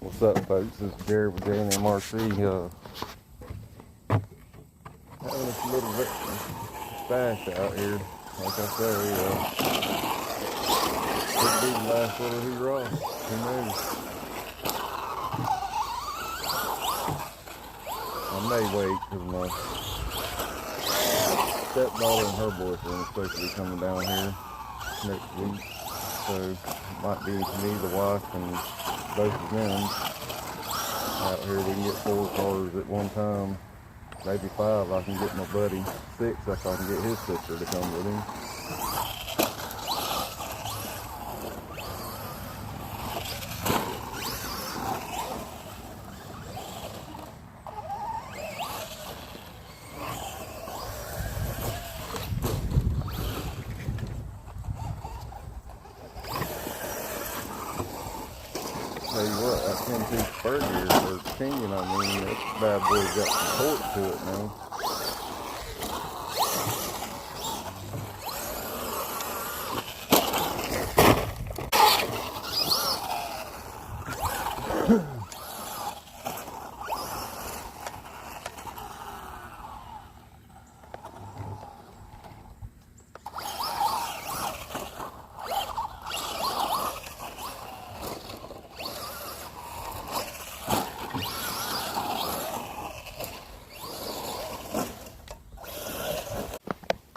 What's up, folks? This is Jared with JNMRC. Having this little stash out here. Like I say, could be the last little hoorah. Who knows? I may wait because my stepdaughter and her boyfriend are supposed to be coming down here next week. So it might be me, the wife, and both of them out here. We can get 4 cars at one time, maybe 5. I can get my buddy 6 if I can get his sister to come with him. Tell you what, that 10-piece spur gear, or pinion, I mean, that bad boy's got some torque to it now.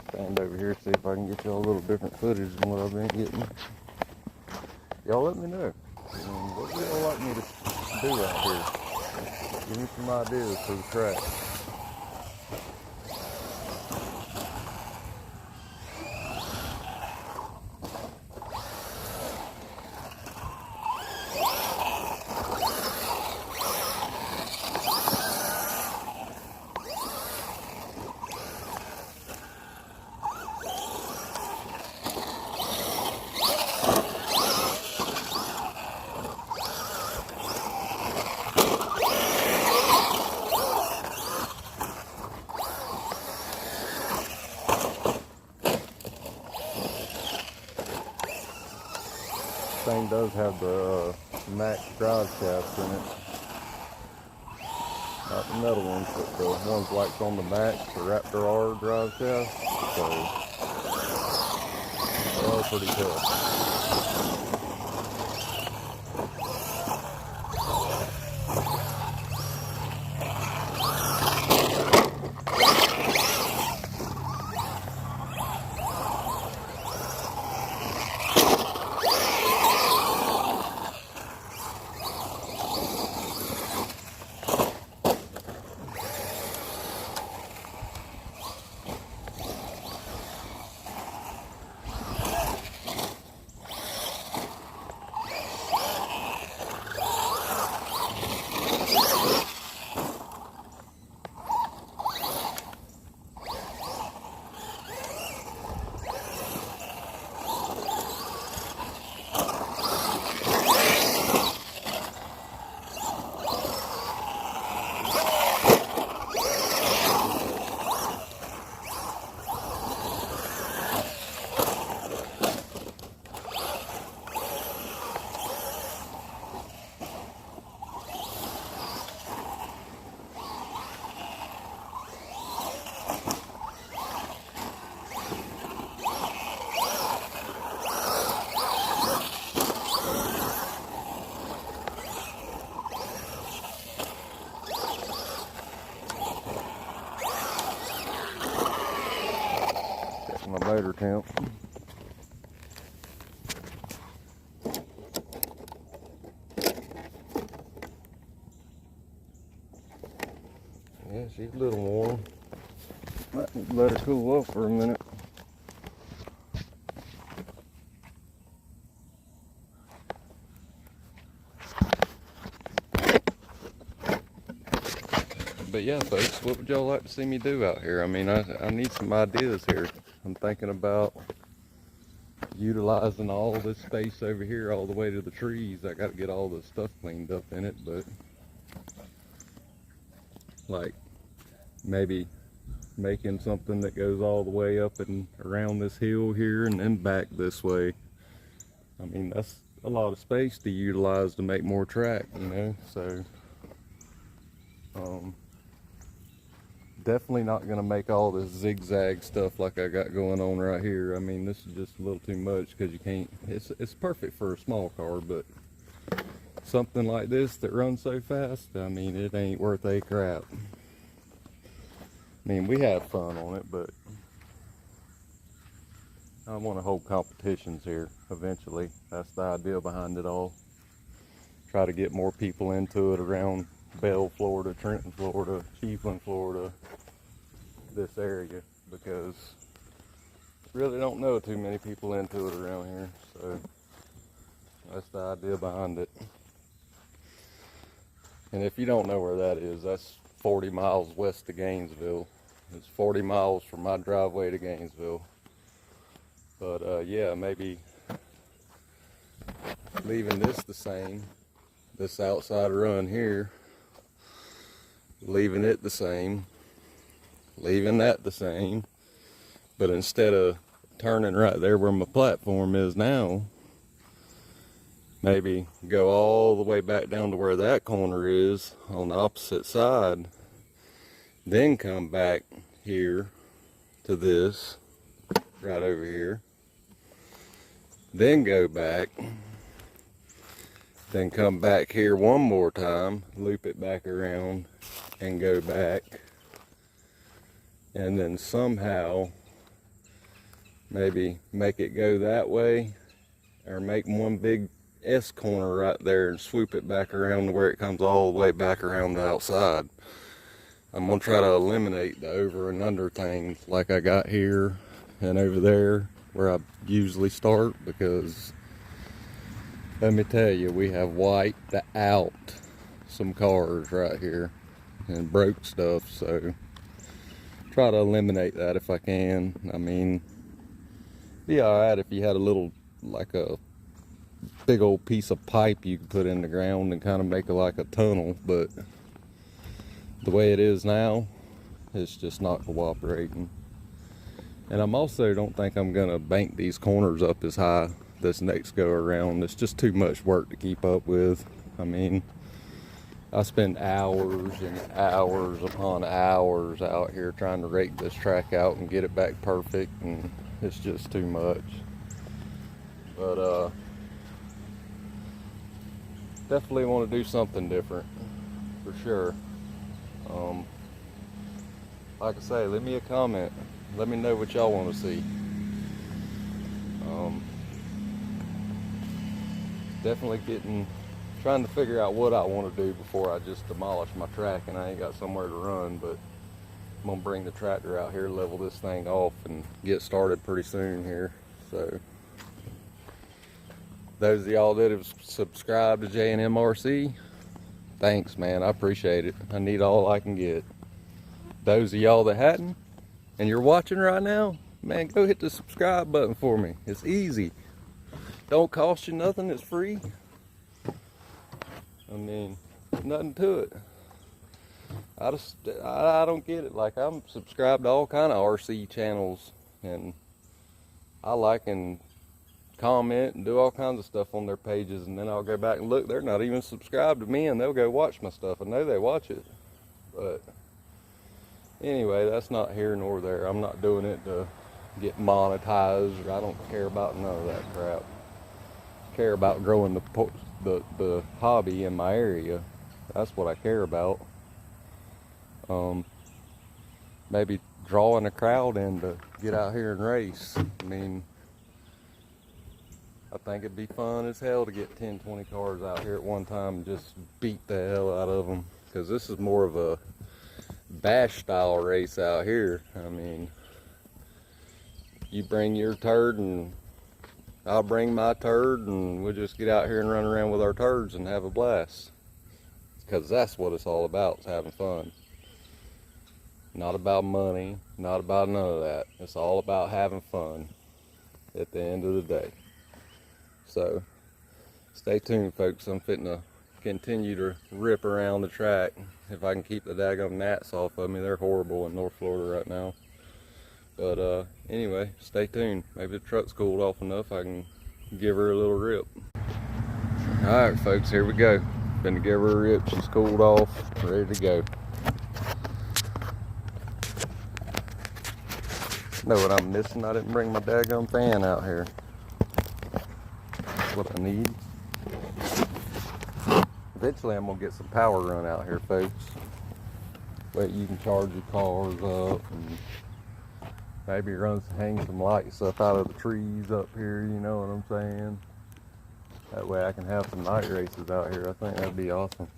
Stand over here, see if I can get y'all a little different footage than what I've been getting. Y'all let me know. What do y'all like me to do out here? Give me some ideas for the track. Thing does have the max drive shafts in it. Not the metal ones, but the ones like on the max, the Raptor R drive shaft. So they are pretty tough. My motor temp. Yeah, she's a little warm. Let her cool off for a minute. But yeah, folks, what would y'all like to see me do out here? I mean, I need some ideas here. I'm thinking about utilizing all this space over here all the way to the trees. I got to get all the stuff cleaned up in it, but like maybe making something that goes all the way up and around this hill here and then back this way. I mean, that's a lot of space to utilize to make more track, you know. So definitely not gonna make all this zigzag stuff like I got going on right here. I mean, this is just a little too much because you can't, it's perfect for a small car, but something like this that runs so fast, I mean, it ain't worth a crap. I mean, we have fun on it, but I want to hold competitions here eventually. That's the idea behind it all. Try to get more people into it around Bell, Florida, Trenton, Florida, Chiefland, Florida, this area, because really don't know too many people into it around here. So that's the idea behind it. And if you don't know where that is, that's 40 miles west of Gainesville. It's 40 miles from my driveway to Gainesville. But yeah, maybe leaving this the same, this outside run here, leaving it the same, leaving that the same, but instead of turning right there where my platform is now, maybe go all the way back down to where that corner is on the opposite side, then come back here to this right over here, then go back, then come back here one more time, loop it back around and go back, and then somehow maybe make it go that way, or make one big S corner right there and swoop it back around to where it comes all the way back around the outside. I'm gonna try to eliminate the over and under things like I got here and over there where I usually start, because let me tell you, we have wiped out some cars right here and broke stuff, so try to eliminate that if I can. I mean, be alright if you had a little, like a big old piece of pipe you could put in the ground and kind of make it like a tunnel, but the way it is now, it's just not cooperating. And I'm also don't think I'm gonna bank these corners up as high this next go around. It's just too much work to keep up with. I mean, I spend hours and hours upon hours out here trying to rake this track out and get it back perfect, and it's just too much. But definitely want to do something different for sure. Like I say, leave me a comment. Let me know what y'all want to see. Definitely trying to figure out what I want to do before I just demolish my track and I ain't got somewhere to run, but I'm gonna bring the tractor out here, level this thing off, and get started pretty soon here. So those of y'all that have subscribed to J&MRC, thanks, man. I appreciate it. I need all I can get. Those of y'all that hadn't and you're watching right now, man, go hit the subscribe button for me. It's easy. Don't cost you nothing. It's free. I mean, nothing to it. I don't get it. Like, I'm subscribed to all kind of RC channels, and I like and comment and do all kinds of stuff on their pages, and then I'll go back and look, they're not even subscribed to me, and they'll go watch my stuff. I know they watch it, but anyway, that's not here nor there. I'm not doing it to get monetized, or I don't care about none of that crap. I care about growing the hobby in my area. That's what I care about. Maybe drawing a crowd in to get out here and race. I mean, I think it'd be fun as hell to get 10, 20 cars out here at one time and just beat the hell out of them. Because this is more of a bash style race out here. I mean, you bring your turd and I'll bring my turd, and we'll just get out here and run around with our turds and have a blast. Because that's what it's all about, is having fun. Not about money, not about none of that. It's all about having fun at the end of the day. So, stay tuned, folks. I'm fitting to continue to rip around the track. If I can keep the daggum gnats off of me. They're horrible in North Florida right now. But anyway, stay tuned. Maybe the truck's cooled off enough I can give her a little rip. Alright folks, here we go. Been to give her a rip. She's cooled off, ready to go. Know what I'm missing? I didn't bring my daggone fan out here. That's what I need. Eventually I'm gonna get some power run out here, folks. But you can charge your cars up and maybe hang some lights up out of the trees up here, you know what I'm saying? That way I can have some night races out here. I think that'd be awesome.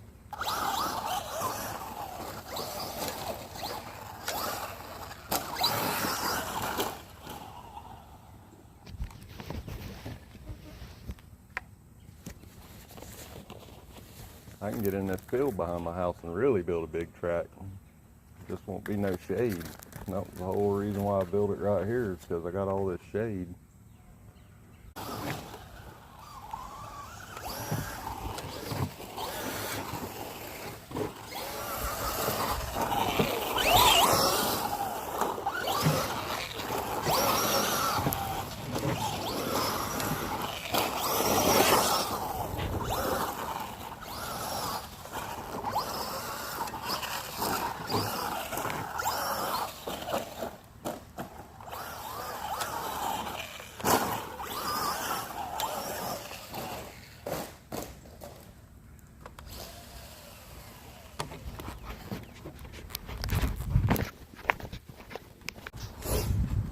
I can get in this field behind my house and really build a big track. Just won't be no shade. And that was the whole reason why I built it right here, is because I got all this shade.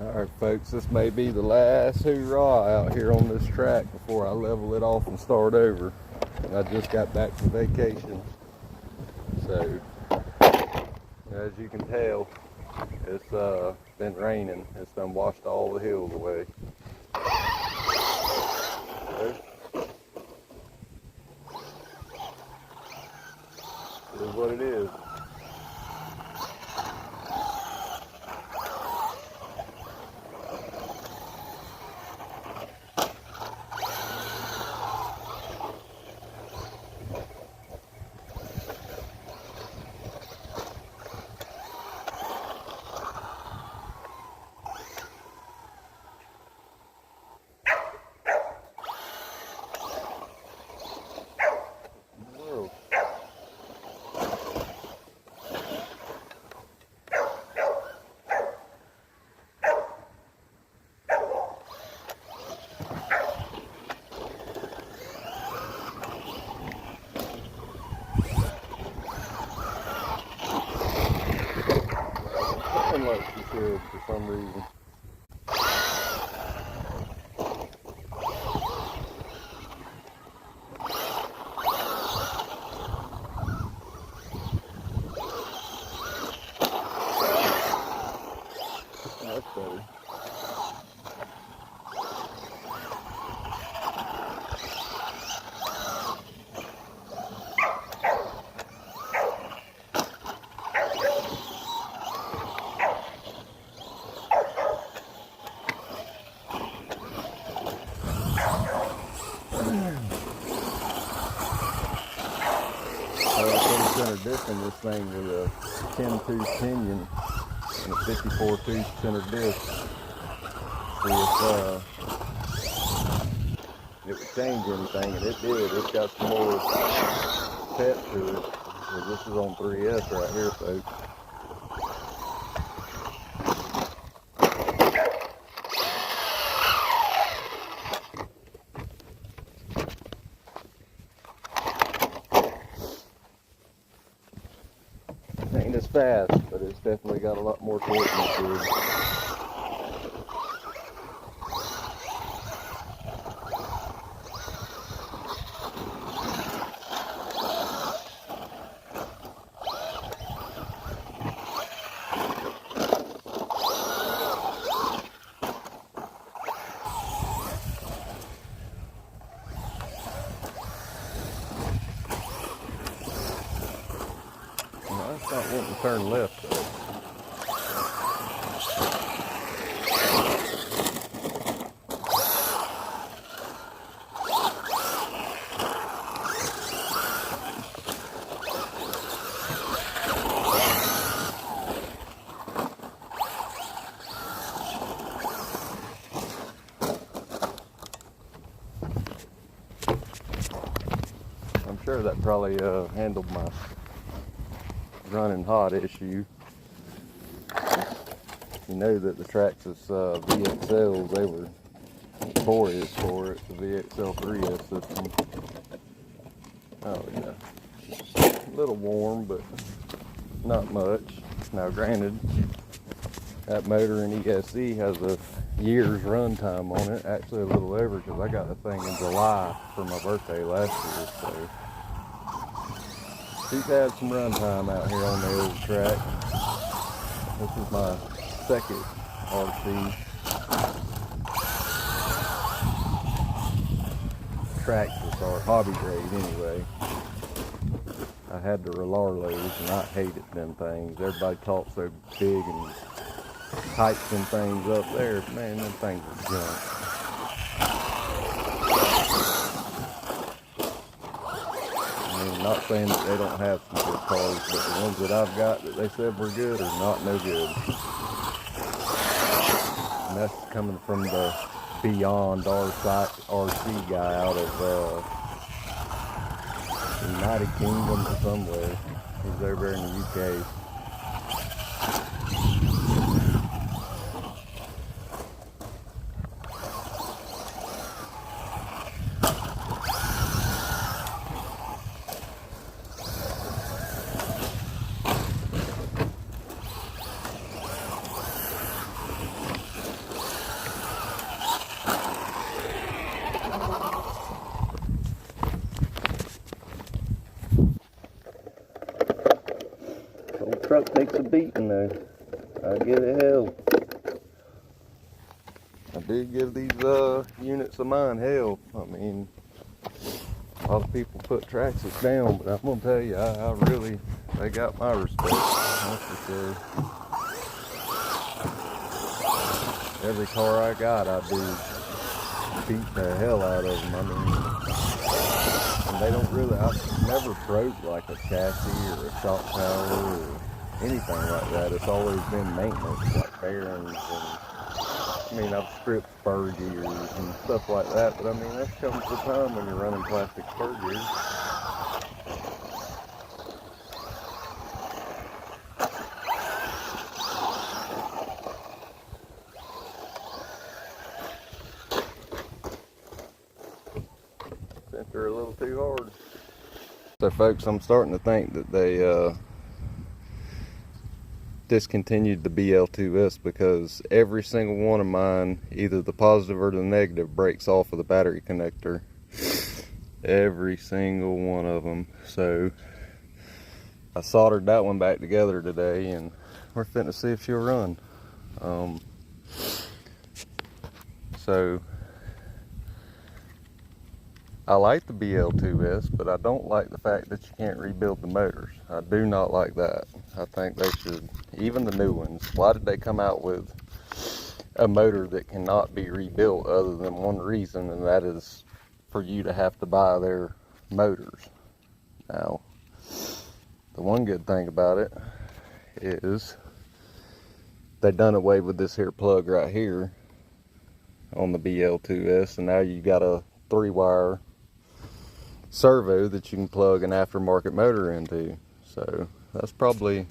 Alright folks, this may be the last hoorah out here on this track before I level it off and start over. And I just got back from vacation. So, as you can tell, it's been raining. It's done washed all the hills away. So, it is what it is. Like she should for some reason. That's better. Center disc in this thing with a 10-tooth pinion and a 54-tooth center disc. See if it would change anything, and it did. It's got some more pep to it. So this is on 3S right here, folks. Ain't as fast, but it's definitely got a lot more torque than it did. It's not wanting to turn left though. there, that probably handled my running hot issue. You know that the Traxxas VXLs, they were notorious for it, the VXL 3S system. Oh yeah, a little warm, but not much. Now granted, that motor in ESC has a year's run time on it, actually a little over, because I got the thing in July for my birthday last year, so she's had some run time out here on the old track. This is my second RC Traxxas, or hobby grade anyway. I had the Relarlos and I hated them things. Everybody talks so big and hypes them things up there. Man, them things are junk. I mean, not saying that they don't have some good cars, but the ones that I've got that they said were good are not no good. And that's coming from the Beyond RC guy out of United Kingdom or somewhere. He's over in the UK. Old truck takes a beating though. I give it hell. I do give these units of mine hell. I mean, a lot of people put Traxxas down, but I'm gonna tell you, I really, they got my respect. That's for sure. Every car I got, I do beat the hell out of them. I mean, and they don't really, I've never broke like a chassis or a shock tower or anything like that. It's always been maintenance, like bearings and, I mean, I've stripped spur gears and stuff like that, but I mean, that comes with time when you're running plastic spur gears. Sent her a little too hard. So folks, I'm starting to think that they discontinued the BL2S because every single one of mine, either the positive or the negative, breaks off of the battery connector. Every single one of them. So I soldered that one back together today and we're finna see if she'll run. So I like the BL2S, but I don't like the fact that you can't rebuild the motors. I do not like that. I think they should, even the new ones, why did they come out with a motor that cannot be rebuilt other than one reason, and that is for you to have to buy their motors. Now, the one good thing about it is they done away with this here plug right here on the BL2S, and now you got a 3-wire servo that you can plug an aftermarket motor into. So that's probably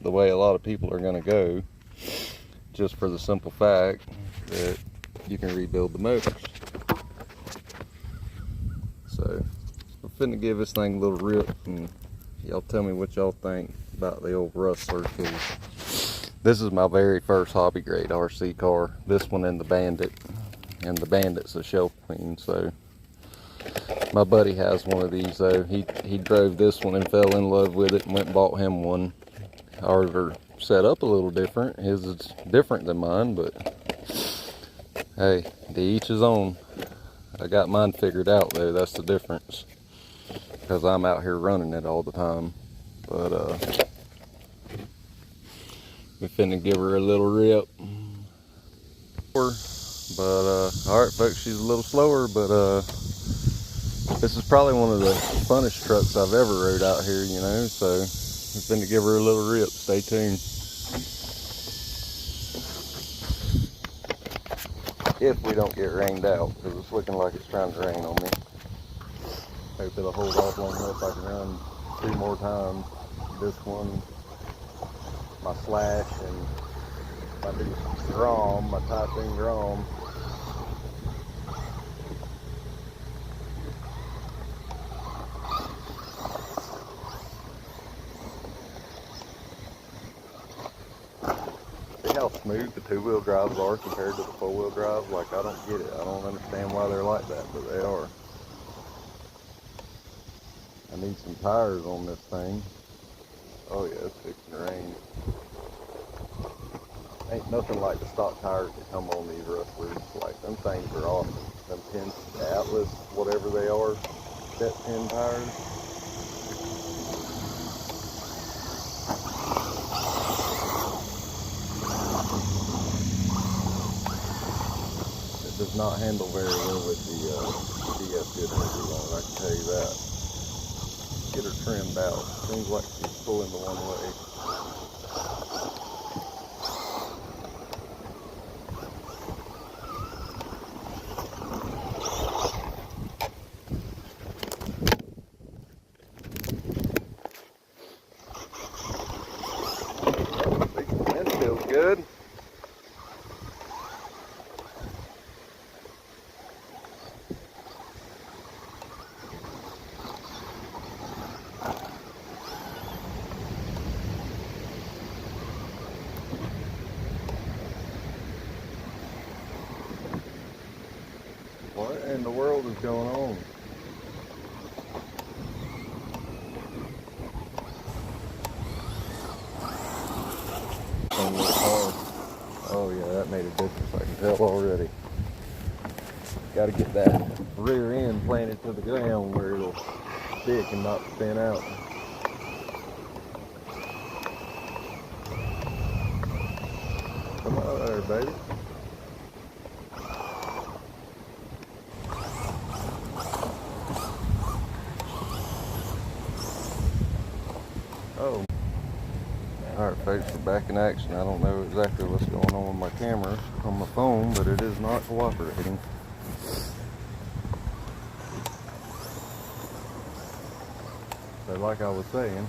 the way a lot of people are going to go, just for the simple fact that you can rebuild the motors. So I'm finna give this thing a little rip and y'all tell me what y'all think about the old rust circles. This is my very first hobby grade RC car. This one and the Bandit. And the Bandit's a shelf clean, so my buddy has one of these though. He drove this one and fell in love with it and went and bought him one. Ours are set up a little different. His is different than mine, but hey, to each his own. I got mine figured out though, that's the difference. Because I'm out here running it all the time. But we finna give her a little rip. But alright folks, she's a little slower, but this is probably one of the funnest trucks I've ever rode out here, you know, so I'm finna give her a little rip. Stay tuned. If we don't get rained out, because it's looking like it's trying to rain on me. Hope it'll hold off long enough I can run 2 more times. This one, my slash, and my new grom, my typhon grom. See how smooth the 2-wheel drives are compared to the 4-wheel drives? Like, I don't get it. I don't understand why they're like that, but they are. I need some tires on this thing. Oh yeah, it's fixing to rain. Ain't nothing like the stock tires that come on these rustlers. Like, them things are awesome. Them pin, Atlas, whatever they are, set pin tires. It does not handle very well with the DS good too long, I can tell you that. Get her trimmed out. Seems like she's pulling the one way. That feels good. What in the world is going on? Oh yeah, that made a difference, I can tell already. Got to get that rear end planted to the ground where it'll stick and not spin out. Come on there, baby. Oh. Alright folks, we're back in action. I don't know exactly what's going on with my camera on my phone, but it is not cooperating. So like I was saying,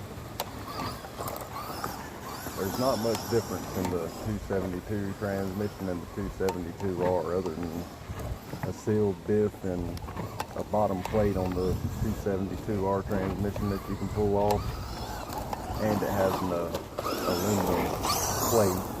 there's not much difference in the 272 transmission and the 272R other than a sealed diff and a bottom plate on the 272R transmission that you can pull off, and it has an aluminum plate.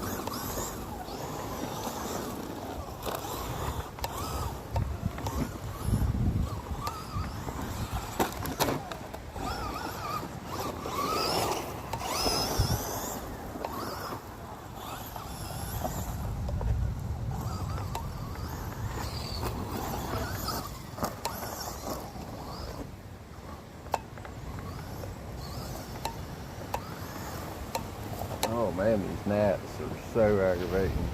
Oh man, these gnats are so aggravating.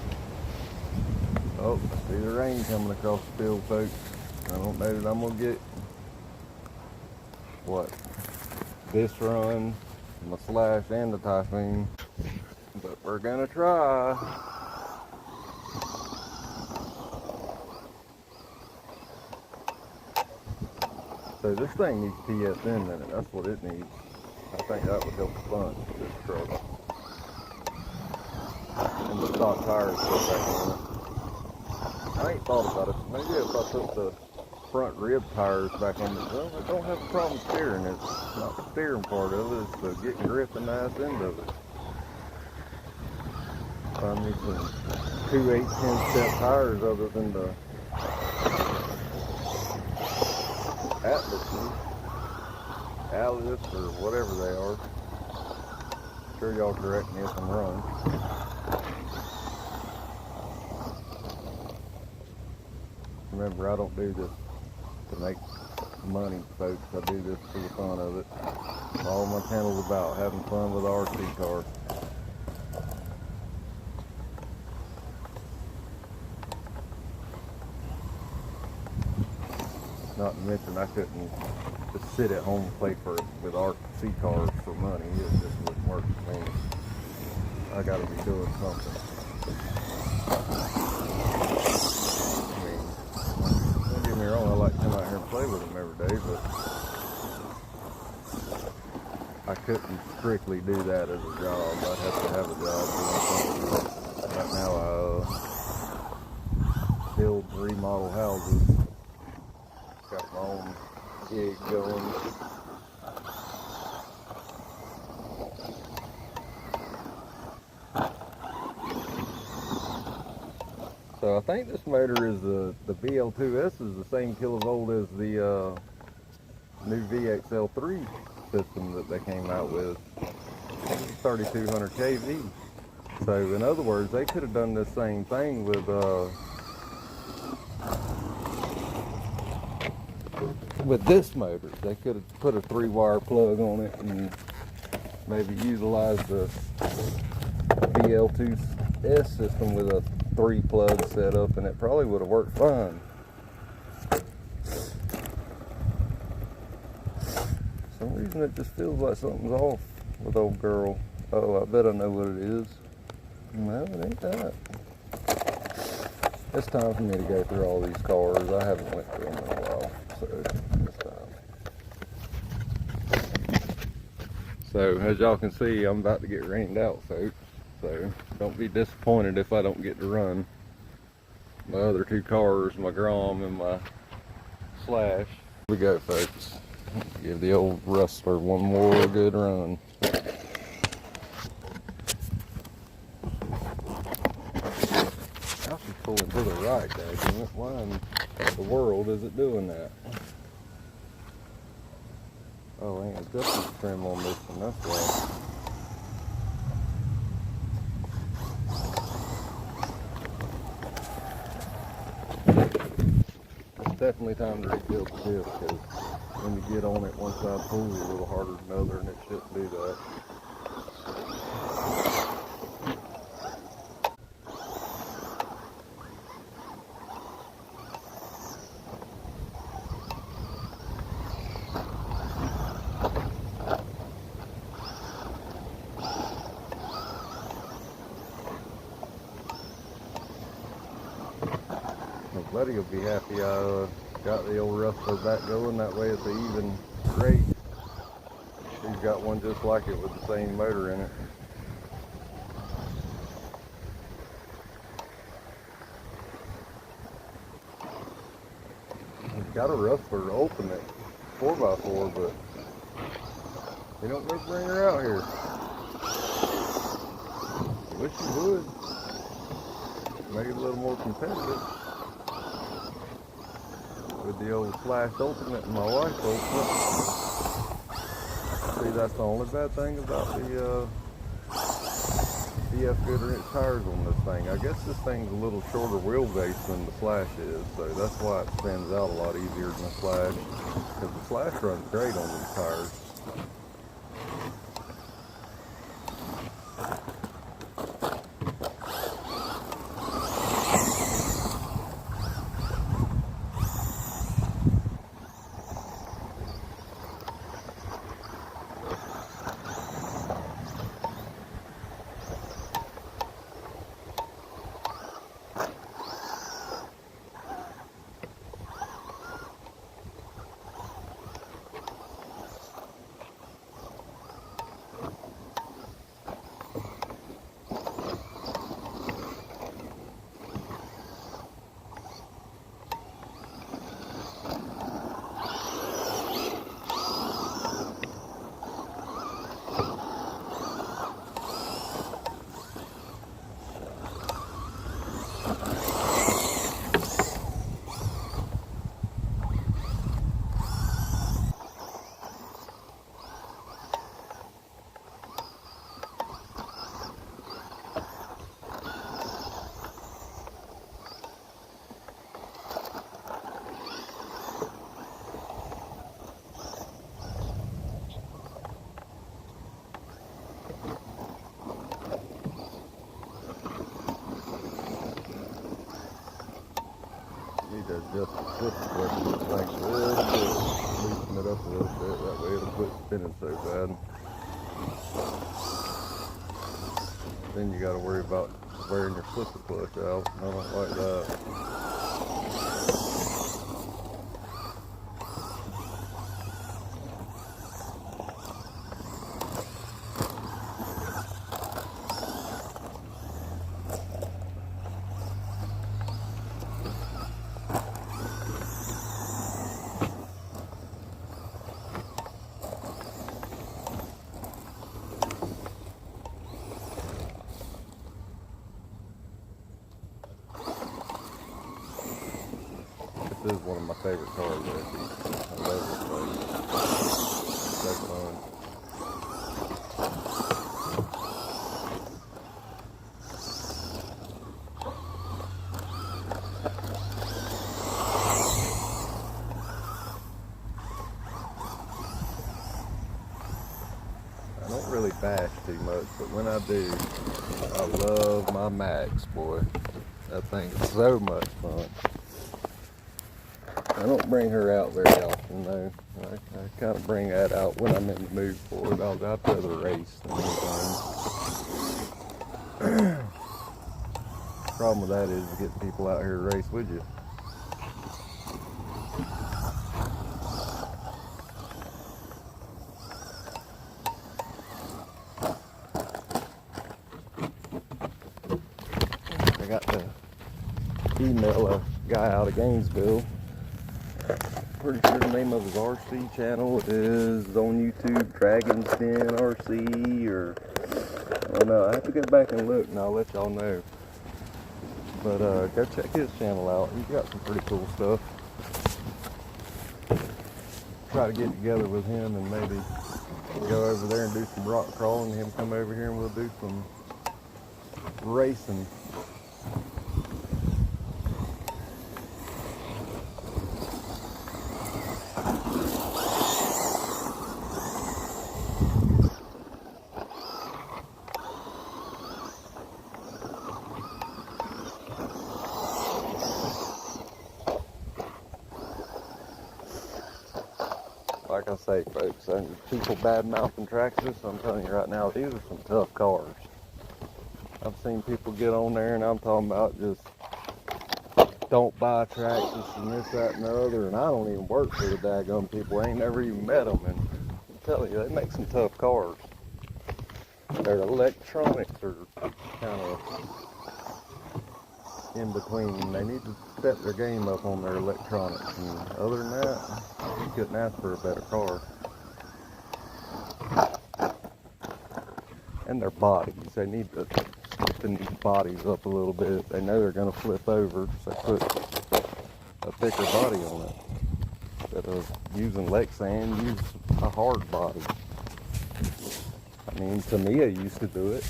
Oh, I see the rain coming across the field, folks. I don't know that I'm gonna get what this run, my slash, and the typhon, but we're gonna try. So this thing needs PSN in it. That's what it needs. I think that would help the fun of this truck. And the stock tires go back on it. I ain't thought about it. Maybe if I put the front rib tires back on it, well, I don't have a problem steering. It's not the steering part of it, it's the getting grip and the ass end of it. Find me some 2 8/10 step tires other than the Atlas or whatever they are. I'm sure y'all correct me if I'm wrong. Remember, I don't do this to make money, folks. I do this for the fun of it. That's all my channel's about, having fun with RC cars. Not to mention, I couldn't just sit at home and play with RC cars for money. It just wouldn't work for me. I gotta be doing something. I mean, don't get me wrong, I like to come out here and play with them every day, but I couldn't strictly do that as a job. I'd have to have a job doing something. Right now I build and remodel houses. Got my own gig going. So I think this motor is the BL2S is the same kilovolt as the new VXL3 system that they came out with. 3200 kV. So in other words, they could have done this same thing with this motor. They could have put a 3-wire plug on it and maybe utilize the BL2S system with a 3-plug setup, and it probably would have worked fine. For some reason it just feels like something's off with old girl. Oh, I bet I know what it is. No, it ain't that. It's time for me to go through all these cars. I haven't went through them in a while, so it's time. So as y'all can see, I'm about to get rained out, folks. So don't be disappointed if I don't get to run my other 2 cars, my Grom and my Slash. Here we go, folks. Give the old Rustler one more good run. Now she's pulling to the right, daggone it. Why in the world is it doing that? Oh, ain't adjustment trim on this one, that's why. Definitely time to rebuild the disc, because when you get on it, one side pulls a little harder than the other, and it shouldn't do that. Buddy will be happy I got the old Rustler back going. That way it's an even rate. He's got one just like it with the same motor in it. He's got a Rustler ultimate 4x4, but he don't ever bring her out here. Wish he would. Make it a little more competitive. With the old Slash Ultimate and my wife's Ultimate. See, that's the only bad thing about the BF Goodrich tires on this thing. I guess this thing's a little shorter wheelbase than the Slash is, so that's why it spins out a lot easier than the Slash. Because the Slash runs great on these tires. Need to adjust the foot clutch of this thing a little bit, loosen it up a little bit, that way it'll quit spinning so bad. Then you got to worry about wearing your slipper clutch out. I don't like that. This is one of my favorite cars, actually. I love this place. It's so fun. I don't really bash too much, but when I do, I love my Max, boy. That thing is so much fun. I don't bring her out very often, though. I kind of bring that out when I'm in the mood for it. I'd rather race than anything. Problem with that is getting people out here to race with you. I got to email a guy out of Gainesville. Pretty sure the name of his RC channel is on YouTube, Dragon's Den RC, or I don't know. I have to go back and look, and I'll let y'all know. But go check his channel out. He's got some pretty cool stuff. Try to get together with him and maybe go over there and do some rock crawling. Him come over here and we'll do some racing. Like I say, folks, people bad-mouthing Traxxas. I'm telling you right now, these are some tough cars. I've seen people get on there, and I'm talking about just don't buy Traxxas and this, that, and the other. And I don't even work for the daggone people. I ain't never even met them. And I'm telling you, they make some tough cars. Their electronics are kind of in between. They need to step their game up on their electronics, and other than that, you couldn't ask for a better car. And their bodies, they need to stiffen these bodies up a little bit. They know they're going to flip over, so put a thicker body on it. Instead of using Lexan, use a hard body. I mean, Tamiya used to do it,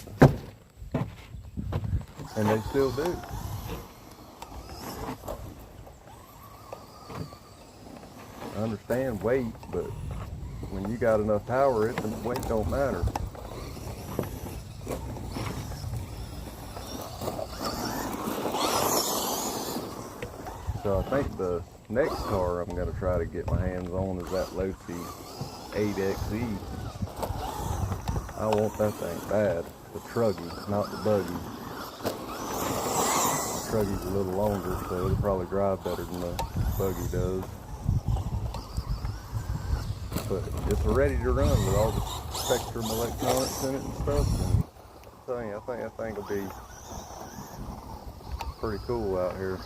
and they still do. I understand weight, but when you got enough power, the weight don't matter. So I think the next car I'm going to try to get my hands on is that Losi 8XE. I want that thing bad. The truggy, not the buggy. The truggy's a little longer, so it'll probably drive better than the buggy does. But it's ready to run with all the Spectrum electronics in it and stuff. And I'm telling you, I think that thing will be pretty cool out here.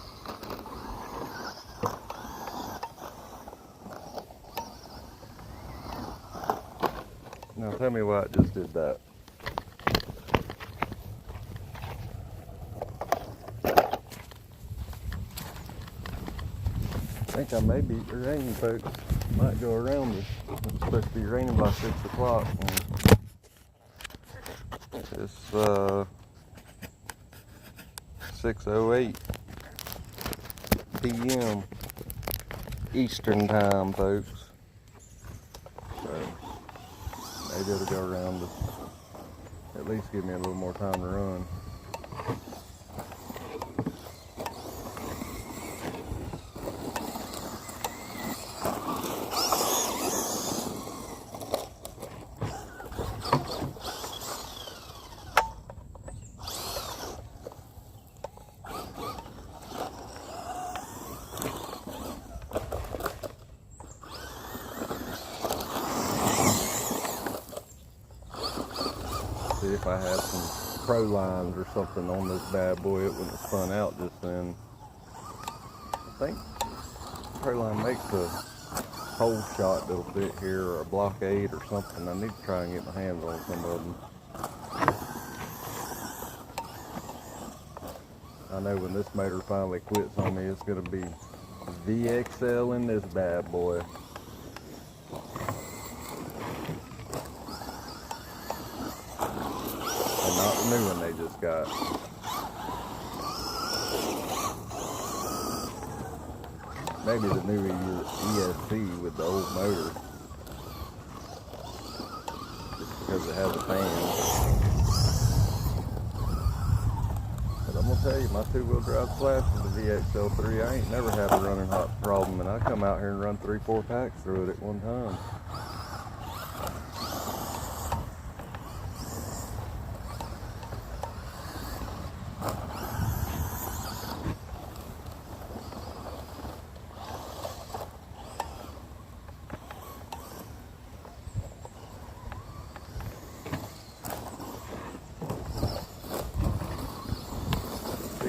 Now tell me why it just did that. I think I may be raining, folks. Might go around me. It's supposed to be raining by 6 o'clock. It's 6:08 p.m. Eastern time, folks. So maybe it'll go around to at least give me a little more time to run. See, if I had some pro lines or something on this bad boy, it wouldn't have spun out just then. I think pro line makes a hole shot that'll fit here, or a blockade or something. I need to try and get my hands on some of them. I know when this motor finally quits on me, it's going to be VXL in this bad boy. And not the new one they just got. Maybe the new ESP with the old motor. Just because it has a fan. But I'm gonna tell you, my two-wheel drive Slash with the VXL3, I ain't never had a running hot problem, and I come out here and run 3-4 packs through it at one time.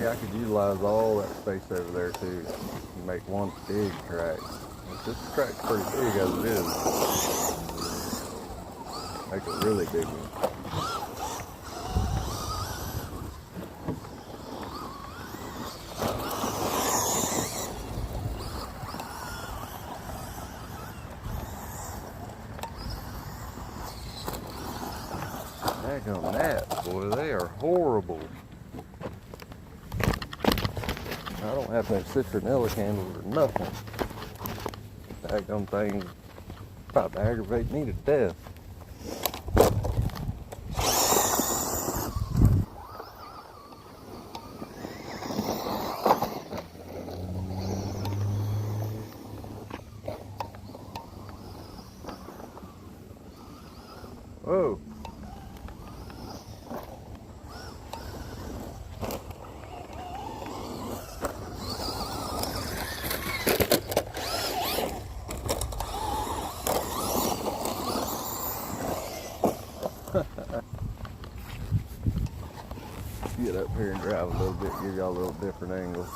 I could utilize all that space over there too and make one big track. This track's pretty big as it is. Make a really big one. Daggone gnats, boy, they are horrible. I don't have no citronella candles or nothing. Daggone thing about to aggravate me to death. Whoa. Get up here and drive a little bit, give y'all a little different angle.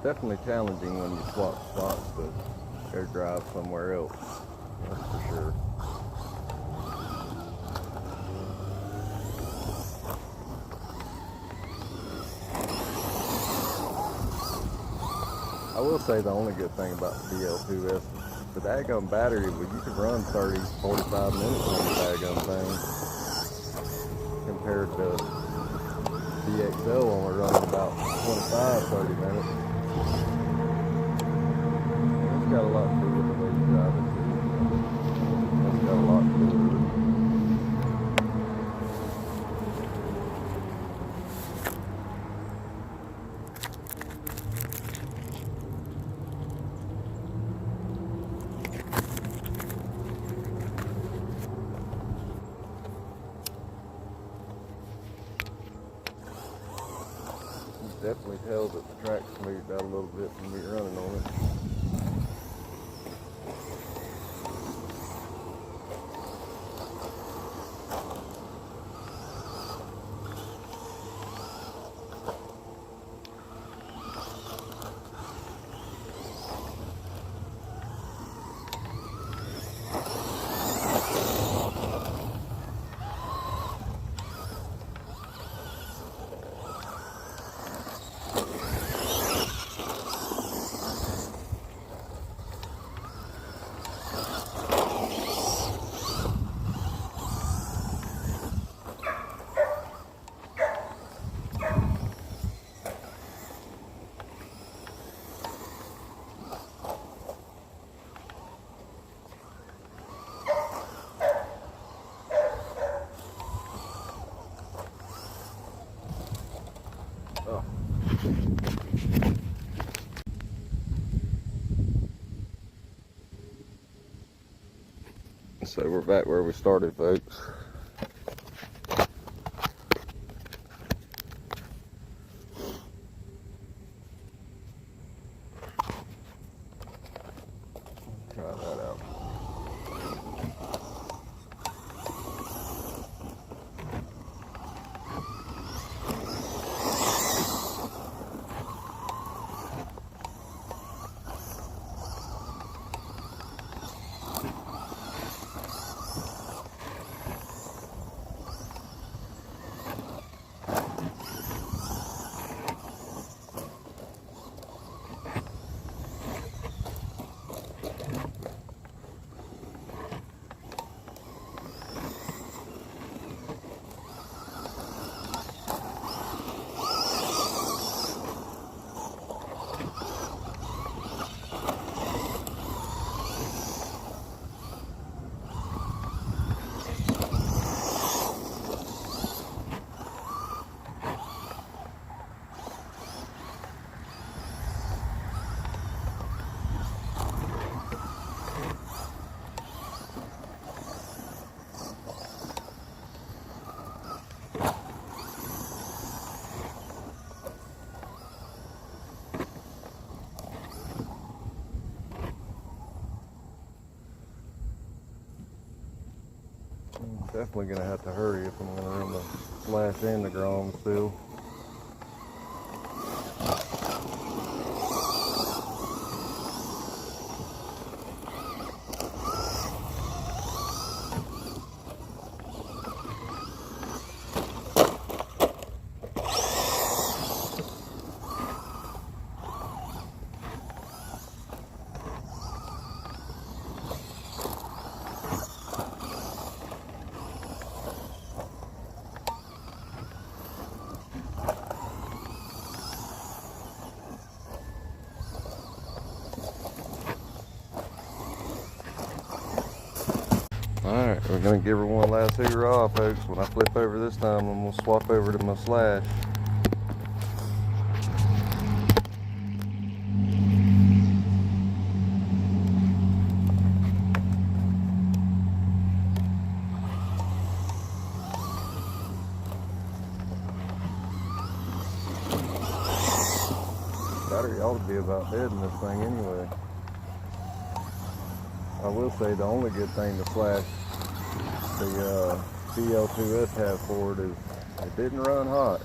Definitely challenging when you swap spots to go drive somewhere else, that's for sure. I will say the only good thing about the BL2S, the daggone battery, well, you can run 30, 45 minutes on the daggone thing, compared to DXL only running about 25, 30 minutes. It's got a lot to do with the way you drive it too. It's got a lot to do with it. Definitely tell that the track's smoothed out a little bit from me running on it. So we're back where we started, folks. Try that out. Definitely gonna have to hurry if I'm gonna run the slash and the grom still. Alright, we're going to give her one last hoorah, folks. When I flip over this time, I'm going to swap over to my slash. Battery ought to be about dead in this thing anyway. I will say the only good thing the slash, the BL2S has for it is it didn't run hot.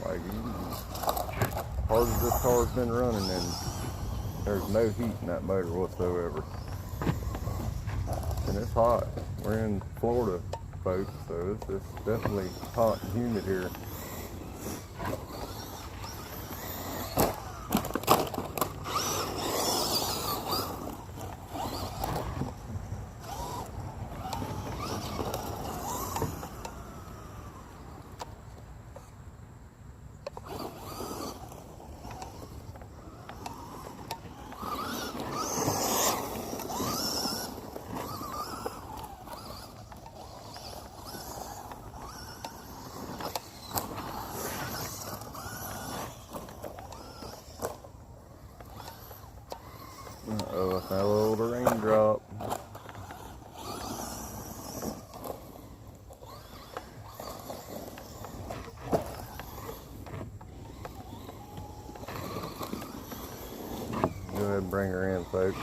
Like, hard as this car's been running, and there's no heat in that motor whatsoever. And it's hot. We're in Florida, folks, so it's definitely hot and humid here. Uh-oh, I fell over the raindrop. Go ahead and bring her in, folks.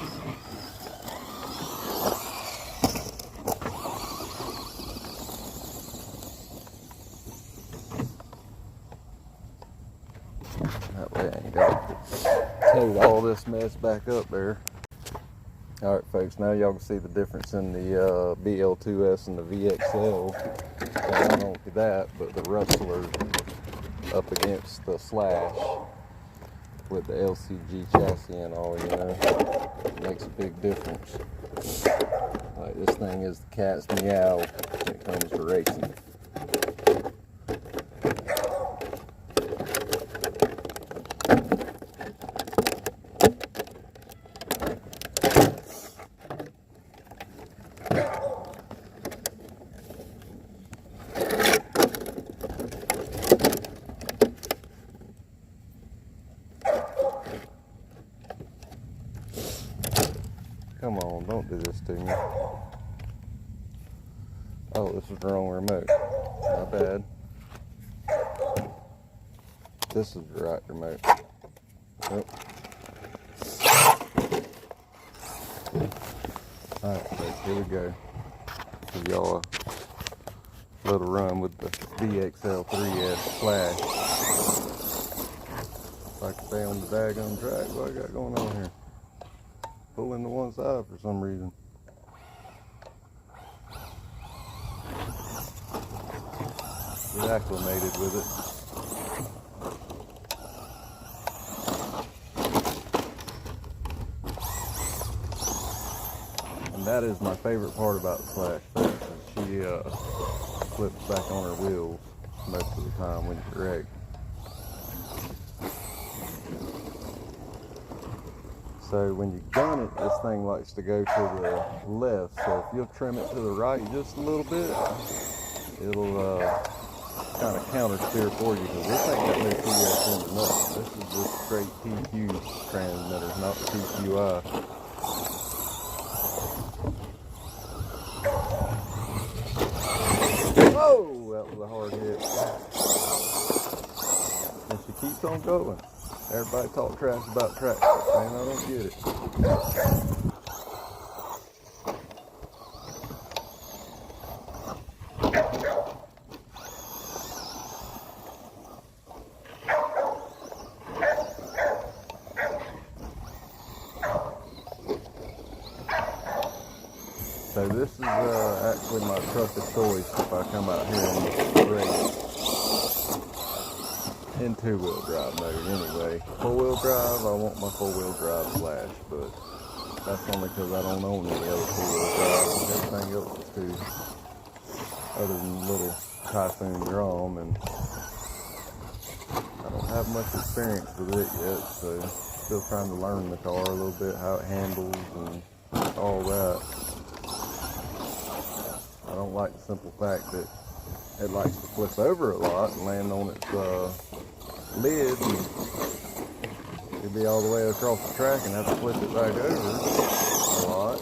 That way I ain't got to tote all this mess back up there. Alright, folks, now y'all can see the difference in the BL2S and the VXL. Not only that, but the rustler up against the slash with the LCG chassis and all, you know, it makes a big difference. Like, this thing is the cat's meow when it comes to racing. Come on, don't do this to me. Oh, this is the wrong remote. My bad. This is the right remote. Yep. Alright, folks, here we go. Give y'all a little run with the VXL3S Flash. Like I say on the daggone track, what I got going on here? Pulling to one side for some reason. Get acclimated with it. And that is my favorite part about the Flash. She flips back on her wheels most of the time when you're wrecked. So when you gun it, this thing likes to go to the left. So if you'll trim it to the right just a little bit, it'll kind of counter steer for you, because this ain't got no TS in or nothing. This is just straight TQ transmitter, not TQI. Oh, that was a hard hit. And she keeps on going. Everybody talk trash about tracks, man, I don't get it. So this is actually my truck of choice if I come out here and race in two-wheel drive mode anyway. Four-wheel drive, I want my four-wheel drive Flash, but that's only because I don't own any other four-wheel drive. Everything else is too, other than little Typhon grom, and I don't have much experience with it yet, so still trying to learn the car a little bit, how it handles and all that. I don't like the simple fact that it likes to flip over a lot and land on its lid, and it'd be all the way across the track and have to flip it back over a lot.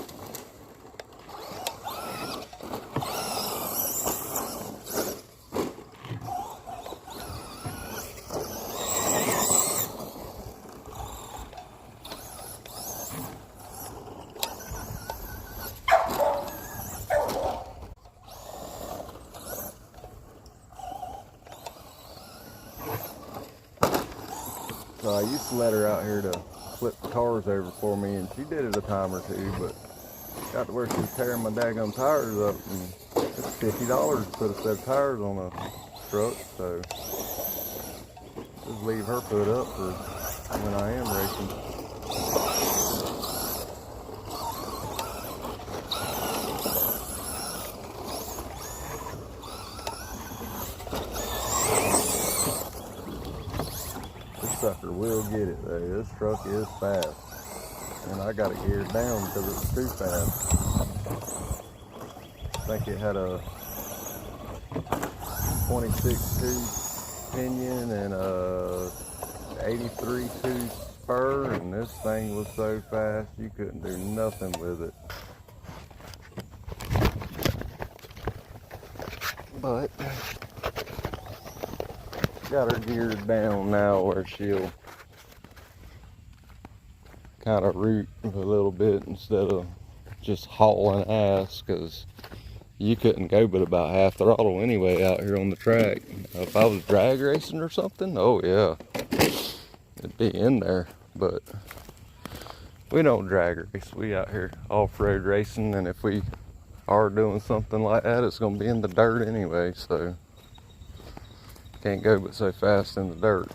So I used to let her out here to flip the cars over for me, and she did it a time or two, but got to where she was tearing my daggum tires up, and it's $50 to put a set of tires on a truck, so just leave her foot up for when I am racing. Sucker will get it though. This truck is fast, and I got it geared down because it's too fast. I think it had a 26 tooth pinion and a 83 tooth spur, and this thing was so fast you couldn't do nothing with it. But got her geared down now where she'll kind of root a little bit instead of just hauling ass, because you couldn't go but about half throttle anyway out here on the track. If I was drag racing or something, oh yeah, it'd be in there. But we don't drag race. We out here off-road racing, and if we are doing something like that, it's going to be in the dirt anyway, so can't go but so fast in the dirt.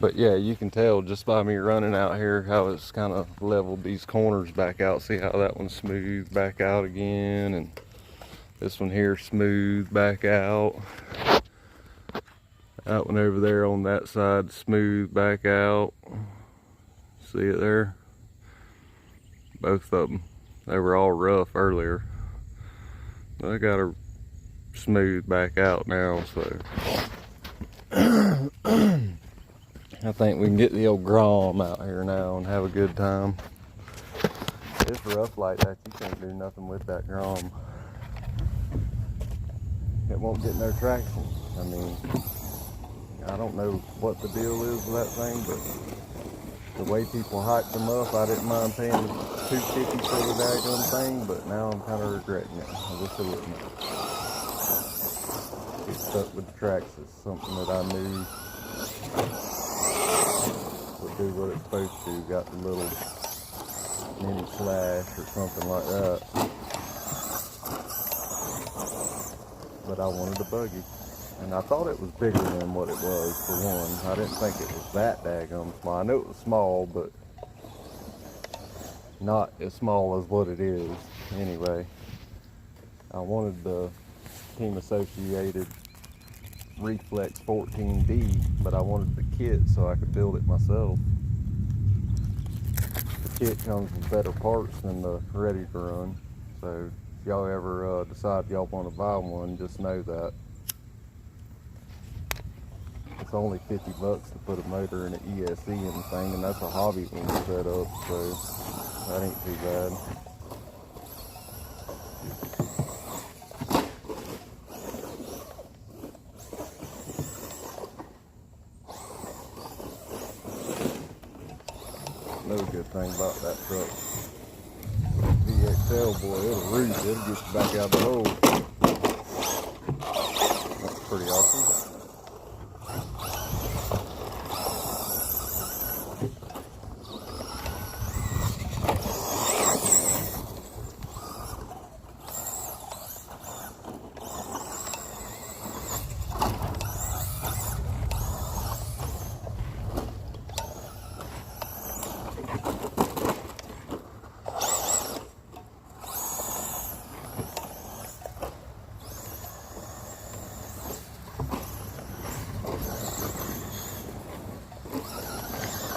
But yeah, you can tell just by me running out here how it's kind of leveled these corners back out. See how that one's smooth back out again, and this one here smooth back out. That one over there on that side smooth back out. See it there? Both of them. They were all rough earlier. I got her smooth back out now, so I think we can get the old grom out here now and have a good time. It's rough like that, you can't do nothing with that grom. it won't get no traction. I mean, I don't know what the deal is with that thing, but the way people hyped them up, I didn't mind paying $250 for the daggone thing, but now I'm kind of regretting it. I wish I wouldn't. Get stuck with the tracks is something that I knew would do what it's supposed to. Got the little mini slash or something like that. But I wanted a buggy. And I thought it was bigger than what it was, for one. I didn't think it was that daggone small. I knew it was small, but not as small as what it is. Anyway, I wanted the Team Associated Reflex 14D, but I wanted the kit so I could build it myself. The kit comes with better parts than the ready to run. So if y'all ever decide y'all want to buy one, just know that. It's only $50 to put a motor and an ESC in the thing, and that's a hobby one set up, so that ain't too bad. Another good thing about that truck, VXL, boy, it'll reach, it'll get you back out the hole. That's pretty awesome.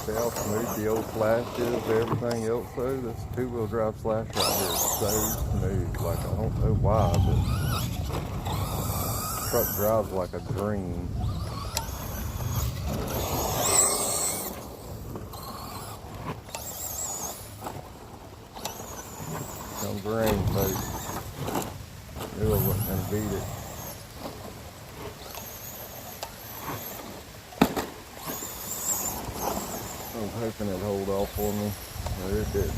See how smooth the old Slash is to everything else though? This two-wheel drive Slash right here is so smooth. Like, I don't know why, but the truck drives like a dream. Comes rain, folks. Knew I wasn't gonna beat it. I was hoping it'd hold off for me, but it didn't.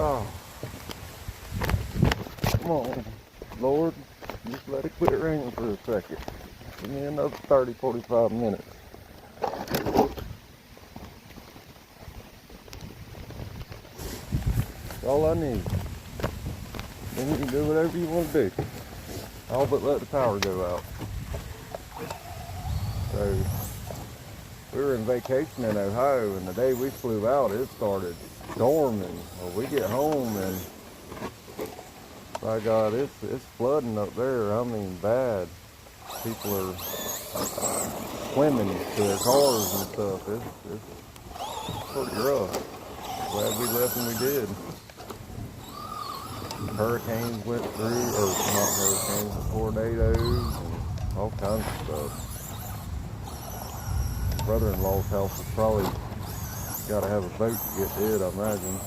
Oh, come on, Lord, just let it quit raining for a second. Give me another 30, 45 minutes. That's all I need. Then you can do whatever you want to do. All but let the power go out. So, we were in vacation in Ohio, and the day we flew out, it started storming. Well, we get home and by God, it's flooding up there. I mean, bad. People are swimming to their cars and stuff. It's pretty rough. Glad we left when we did. Hurricanes went through, or not hurricanes, tornadoes and all kinds of stuff. Brother-in-law's house is probably got to have a boat to get to it, I imagine.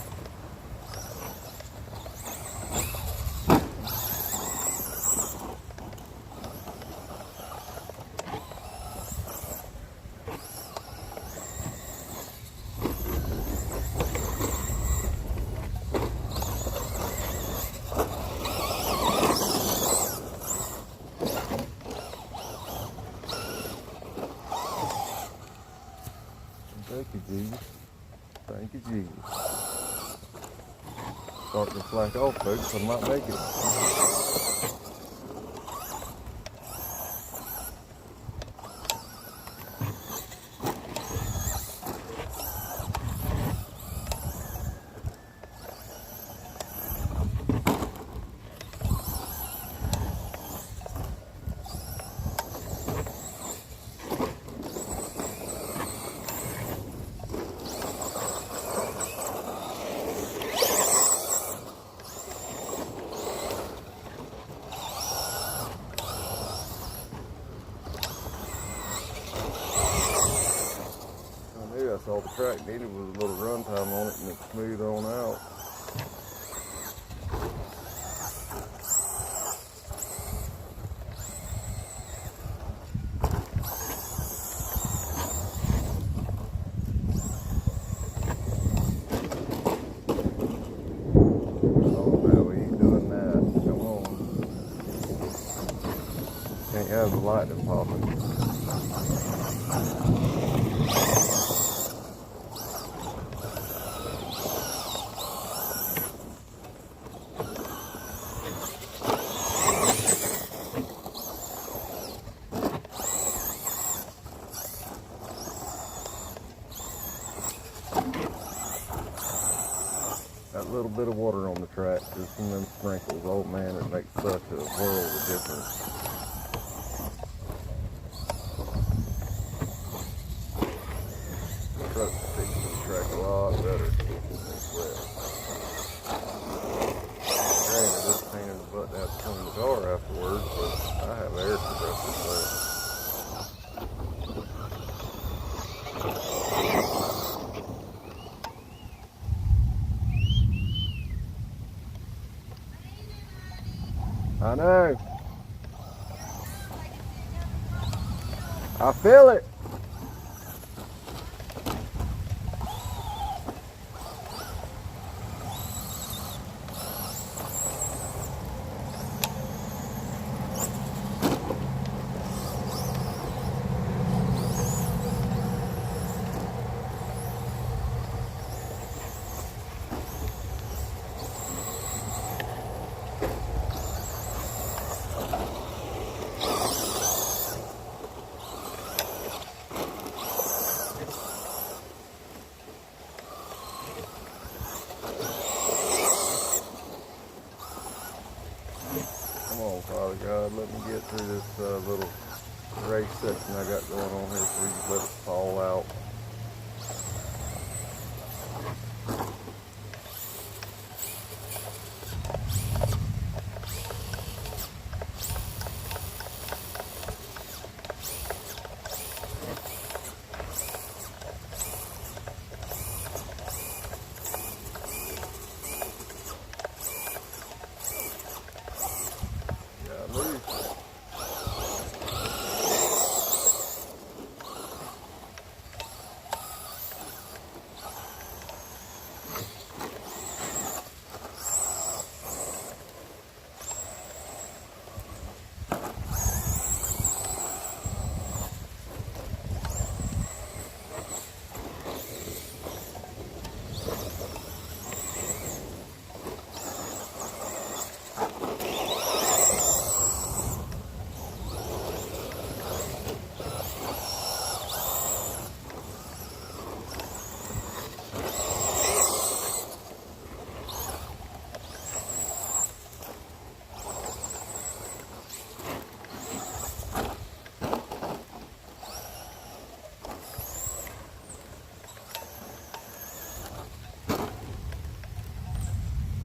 Thank you, Jesus. Thank you, Jesus. Starting to slack off, folks. I might make it. track needed was a little run time on it, and it's smooth on out. Can't have the lightning popping. That little bit of water on the track, just from them sprinkles, oh man, it makes such a world of difference. Truck fixing the track a lot better when it's wet. Granted, this pain in the butt to have to clean the car afterwards, but I have air compressors left. I know. I feel it. Come on, Father God, let me get through this little race section I got going on here so we can let it fall out.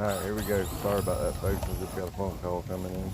Alright, here we go. Sorry about that, folks. I just got a phone call coming in.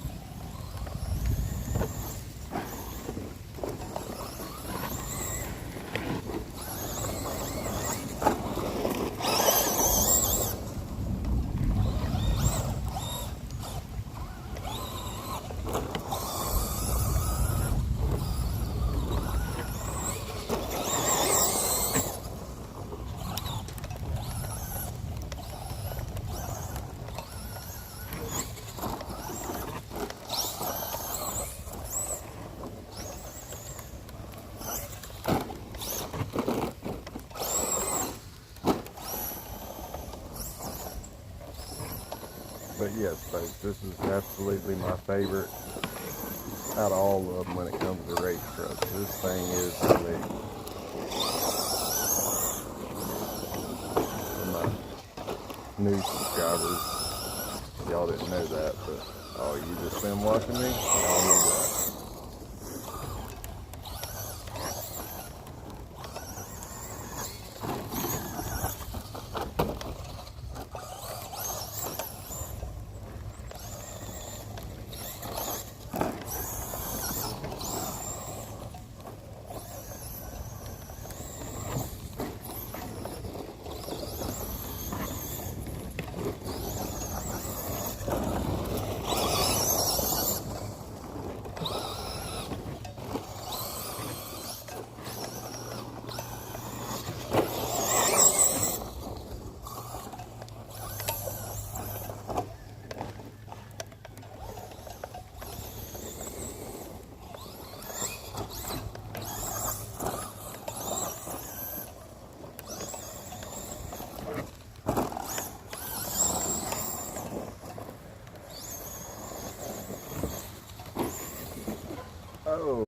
But yes, folks, this is absolutely my favorite out of all of them when it comes to race trucks. This thing is slick. For my new subscribers, y'all didn't know that, but oh, you just been watching me? Y'all knew that.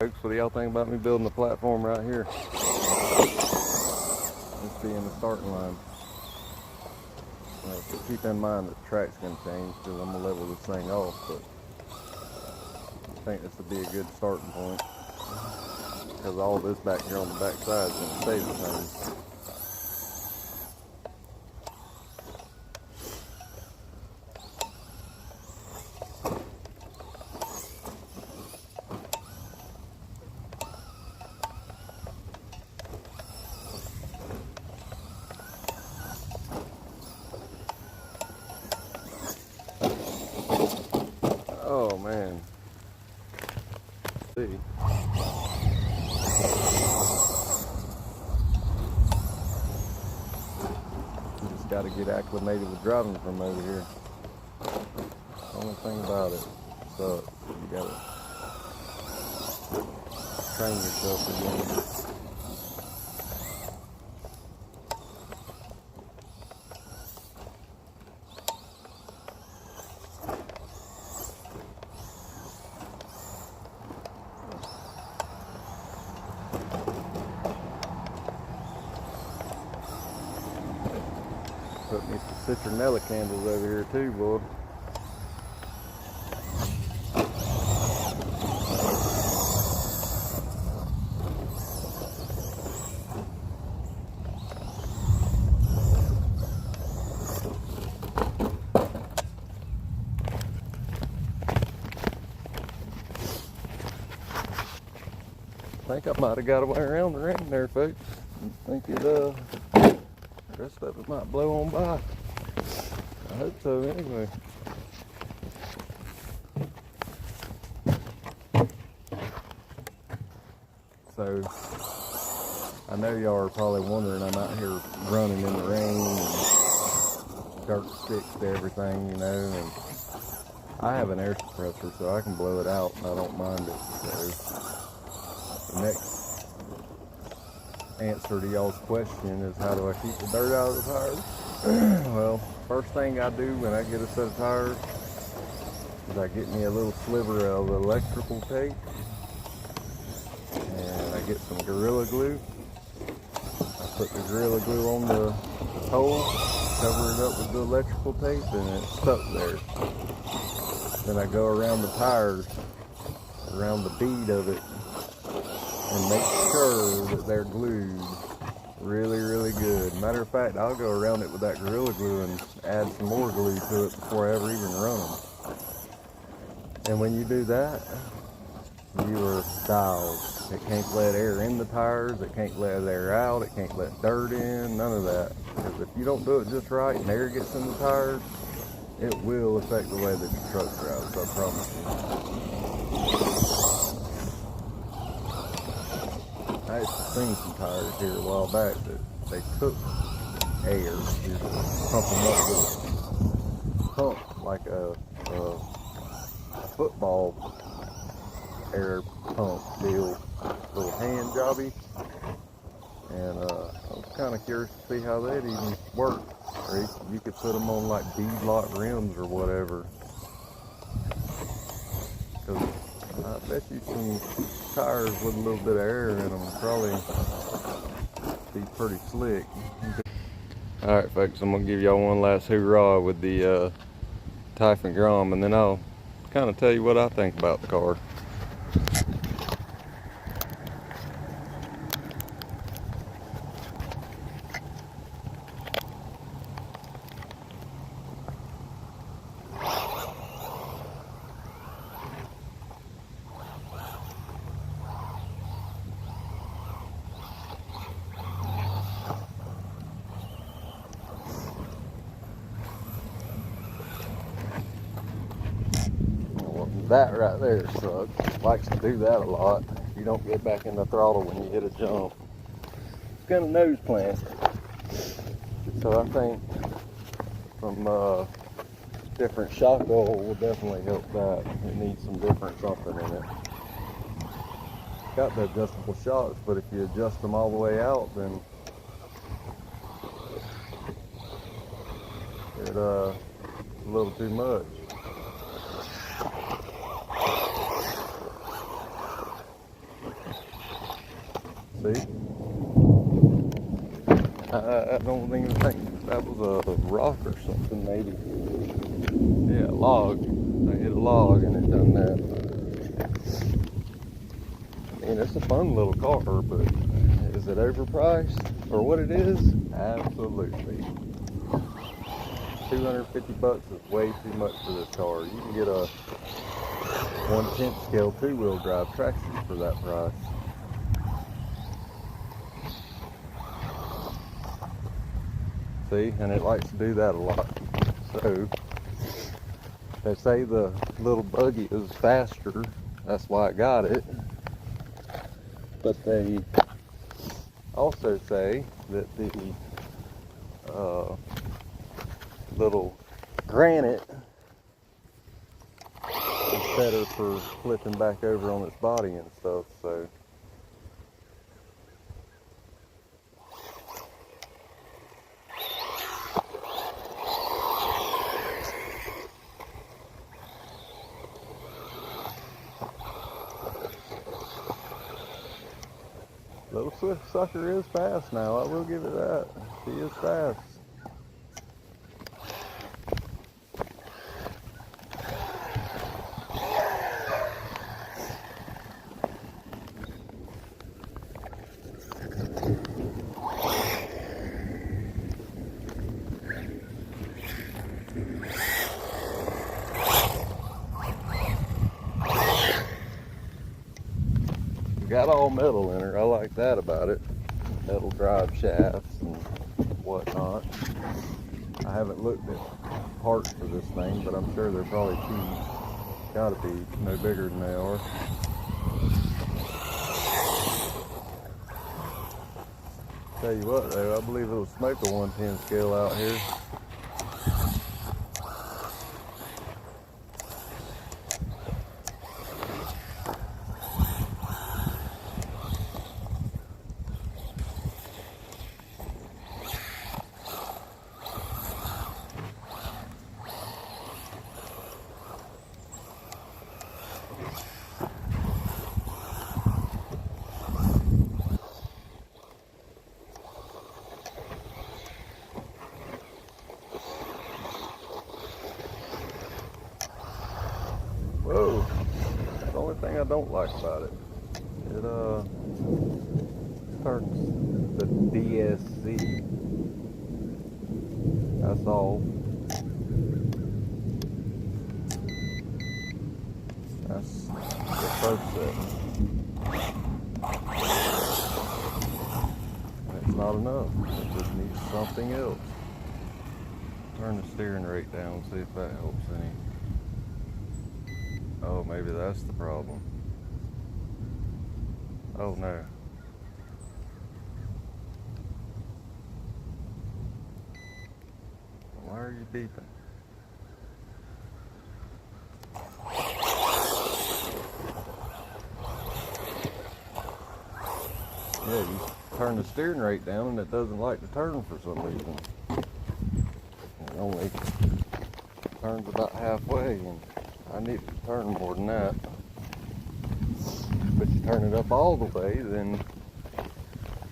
Folks, what do y'all think about me building a platform right here? This being the starting line. So keep in mind that the track's going to change because I'm going to level this thing off, but I think this would be a good starting point because all this back here on the back side is going to stay the same. Oh man. See. You just got to get acclimated with driving from over here. Only thing about it sucks. You got to train yourself again. Put me some citronella candles over here too, boy. I think I might have got away around the ring there, folks. I think the rest of it might blow on by. I hope so anyway. So, I know y'all are probably wondering I'm out here running in the rain and dirt sticks to everything, you know, and I have an air suppressor so I can blow it out and I don't mind it. So, the next answer to y'all's question is how do I keep the dirt out of the tires? Well, first thing I do when I get a set of tires is I get me a little sliver of electrical tape and I get some Gorilla Glue. I put the Gorilla Glue on the hole, cover it up with the electrical tape, and it's stuck there. Then I go around the tires, around the bead of it, and make sure that they're glued really, really good. Matter of fact, I'll go around it with that Gorilla Glue and add some more glue to it before I ever even run them. And when you do that, you are dialed. It can't let air in the tires, it can't let air out, it can't let dirt in, none of that. Because if you don't do it just right and air gets in the tires, it will affect the way that your truck drives, I promise you. I used to seen some tires here a while back that they took air, just pump them up with a pump like a football air pump deal, little hand jobby, and I was kind of curious to see how that even worked. Or you could put them on like beadlock rims or whatever. Cause I bet you some tires with a little bit of air in them probably be pretty slick. Alright folks, I'm going to give y'all one last hoorah with the Typhon Grom, and then I'll kind of tell you what I think about the car. That right there sucks. Likes to do that a lot. You don't get back in the throttle when you hit a jump. It's got a nose plant. So I think some different shock oil will definitely help that. It needs some different something in it. Got the adjustable shocks, but if you adjust them all the way out, then it's a little too much. see? I don't even think that was a rock or something, maybe. Yeah, a log. I hit a log and it done that. I mean, it's a fun little car, but is it overpriced for what it is? Absolutely. $250 is way too much for this car. You can get a 1/10 scale 2-wheel drive traction for that price. See, and it likes to do that a lot. So they say the little buggy is faster, that's why I got it. But they also say that the little granite is better for flipping back over on its body and stuff. So little Swift sucker is fast now, I will give it that. She is fast. Got all metal in her. I like that about it. Metal drive shafts and whatnot. I haven't looked at parts for this thing, but I'm sure they're probably cheap. Gotta be no bigger than they are. Tell you what though, I believe it'll smoke a 1/10 scale out here. Whoa, that's the only thing I don't like about it. It turns the DSC. That's all. That's the first setting. That's not enough. It just needs something else. Turn the steering rate down, see if that helps any. Oh, maybe that's the problem. Oh no. Why are you beeping? Yeah, you turn the steering rate down and it doesn't like to turn for some reason. It only turns about halfway, and I need it to turn more than that. But you turn it up all the way, then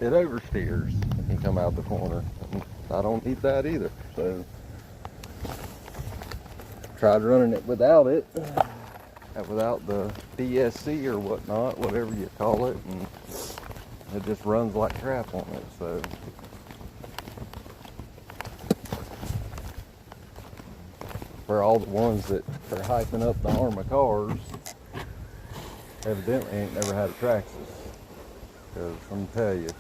it oversteers and you come out the corner. And I don't need that either. So tried running it without the DSC or whatnot, whatever you call it, and it just runs like crap on it. So for all the ones that are hyping up the Arrma cars, evidently ain't never had a Traxxas. Because let me tell you,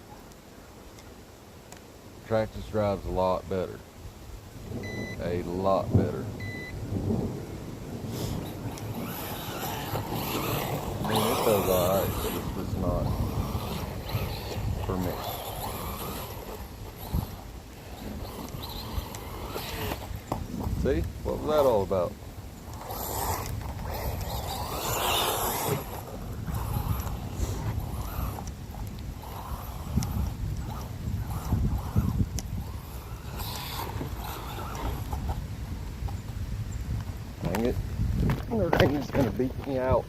Traxxas drives a lot better. A lot better. I mean, it does alright, but it's just not for me. See? What was that all about? Dang it. The rain's gonna beat me out,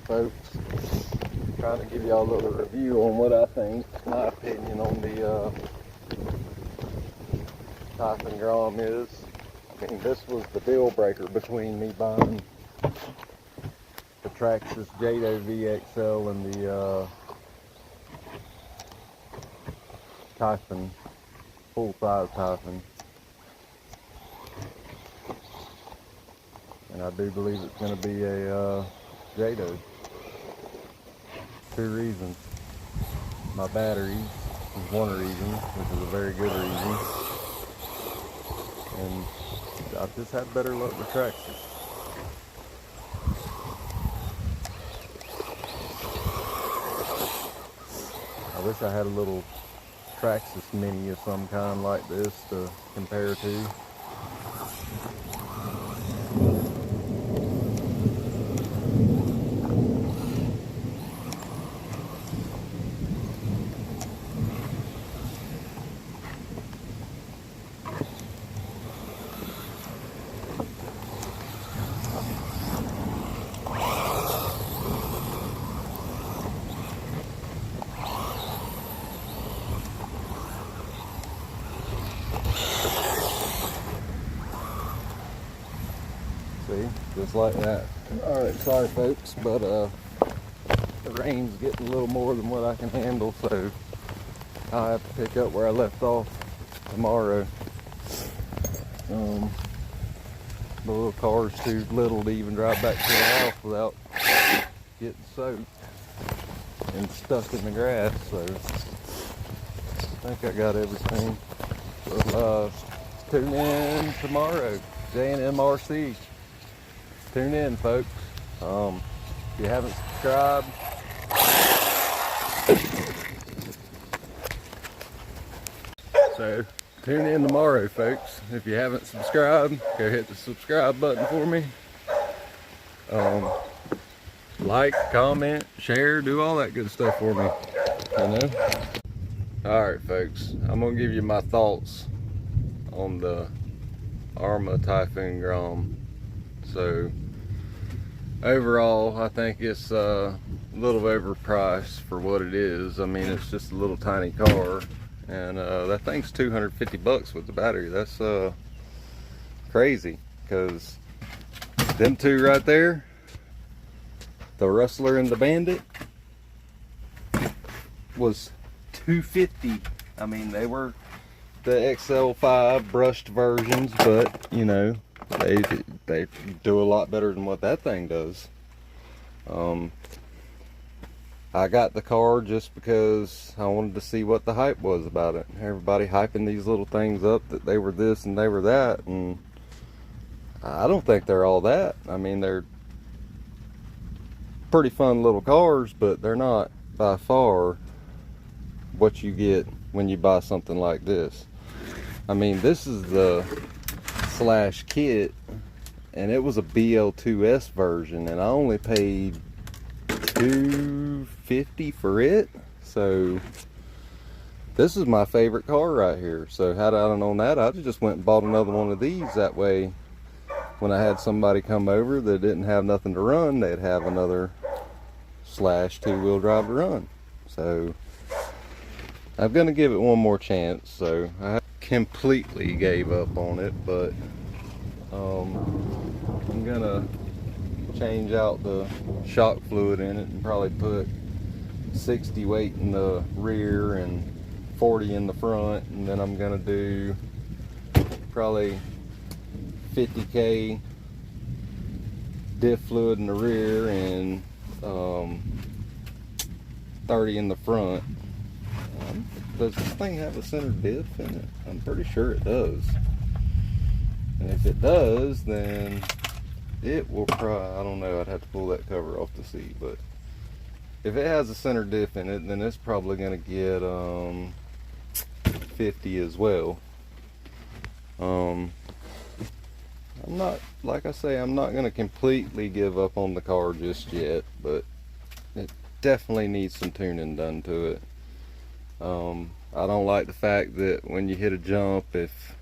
folks. trying to give y'all a little review on what I think, my opinion on the typhon grom is. I mean, this was the deal breaker between me buying the Traxxas Jado VXL and the typhon, full-size typhon. And I do believe it's going to be a Jado. 2 reasons. My batteries is one reason, which is a very good reason. And I've just had better luck with Traxxas. I wish I had a little Traxxas Mini of some kind like this to compare to. See, just like that. Alright, sorry folks, but the rain's getting a little more than what I can handle, so I'll have to pick up where I left off tomorrow. The little car's too little to even drive back to the house without getting soaked and stuck in the grass, so I think I got everything. So, tune in tomorrow, JNMRC. Tune in, folks. If you haven't subscribed, so tune in tomorrow, folks. If you haven't subscribed, go hit the subscribe button for me. Like, comment, share, do all that good stuff for me, you know? Alright folks, I'm gonna give you my thoughts on the Arrma typhon grom. So overall, I think it's a little overpriced for what it is. I mean, it's just a little tiny car, and that thing's 250 bucks with the battery. That's crazy, because them two right there, the Rustler and the Bandit, was 250. I mean, they were the XL5 brushed versions, but you know, they do a lot better than what that thing does. I got the car just because I wanted to see what the hype was about it. Everybody hyping these little things up that they were this and they were that, and I don't think they're all that. I mean, they're pretty fun little cars, but they're not by far what you get when you buy something like this. I mean, this is the slash kit, and it was a BL2S version, and I only paid $250 for it. So this is my favorite car right here. So had I known that, I just went and bought another one of these. That way, when I had somebody come over that didn't have nothing to run, they'd have another slash 2-wheel drive to run. So I'm gonna give it one more chance. So I completely gave up on it, but I'm gonna change out the shock fluid in it and probably put 60 weight in the rear and 40 in the front, and then I'm gonna do probably 50K diff fluid in the rear and 30 in the front. Does this thing have a center diff in it? I'm pretty sure it does. And if it does, then it will probably, I don't know, I'd have to pull that cover off to see, but if it has a center diff in it, then it's probably going to get 50 as well. I'm not, like I say, I'm not going to completely give up on the car just yet, but it definitely needs some tuning done to it. I don't like the fact that when you hit a jump, if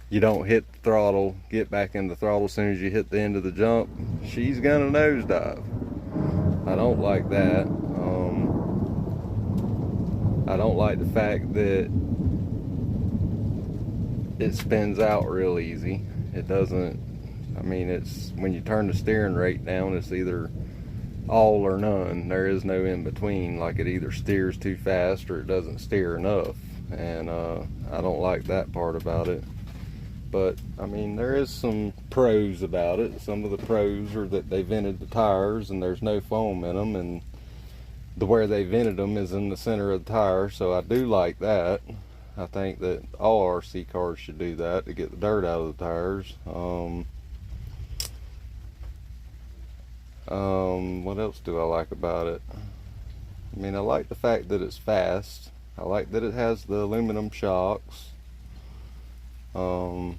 you don't hit the throttle, get back in the throttle as soon as you hit the end of the jump, she's gonna nosedive. I don't like that. I don't like the fact that it spins out real easy. It doesn't, I mean, it's when you turn the steering rate down, it's either all or none. There is no in between. Like, it either steers too fast or it doesn't steer enough, and I don't like that part about it. But I mean, there is some pros about it. Some of the pros are that they vented the tires and there's no foam in them, and where they vented them is in the center of the tire, so I do like that. I think that all RC cars should do that to get the dirt out of the tires. What else do I like about it? I mean, I like the fact that it's fast. I like that it has the aluminum shocks. It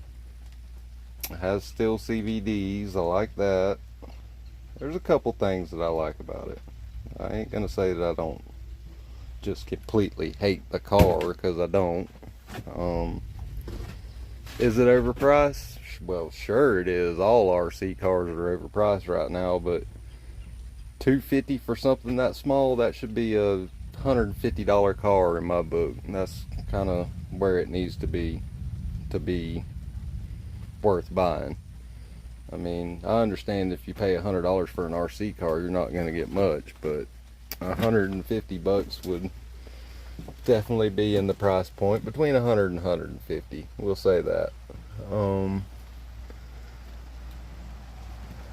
has steel CVDs. I like that. There's a couple things that I like about it. I ain't gonna say that I don't just completely hate the car, because I don't. Is it overpriced? Well, sure it is. All RC cars are overpriced right now, but $250 for something that small, that should be a $150 car in my book. And that's kind of where it needs to be worth buying. I mean, I understand if you pay $100 for an RC car, you're not going to get much, but $150 would definitely be in the price point, between 100 and 150. We'll say that.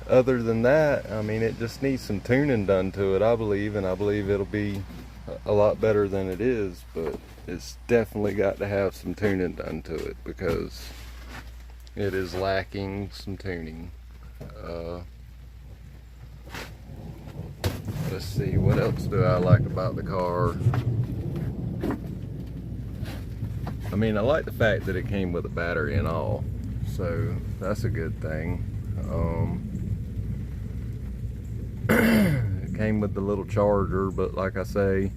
Other than that, I mean, it just needs some tuning done to it, I believe, and I believe it'll be a lot better than it is, but it's definitely got to have some tuning done to it, because it is lacking some tuning. Let's see, what else do I like about the car? I mean, I like the fact that it came with a battery and all, so that's a good thing. It came with the little charger, but like I say,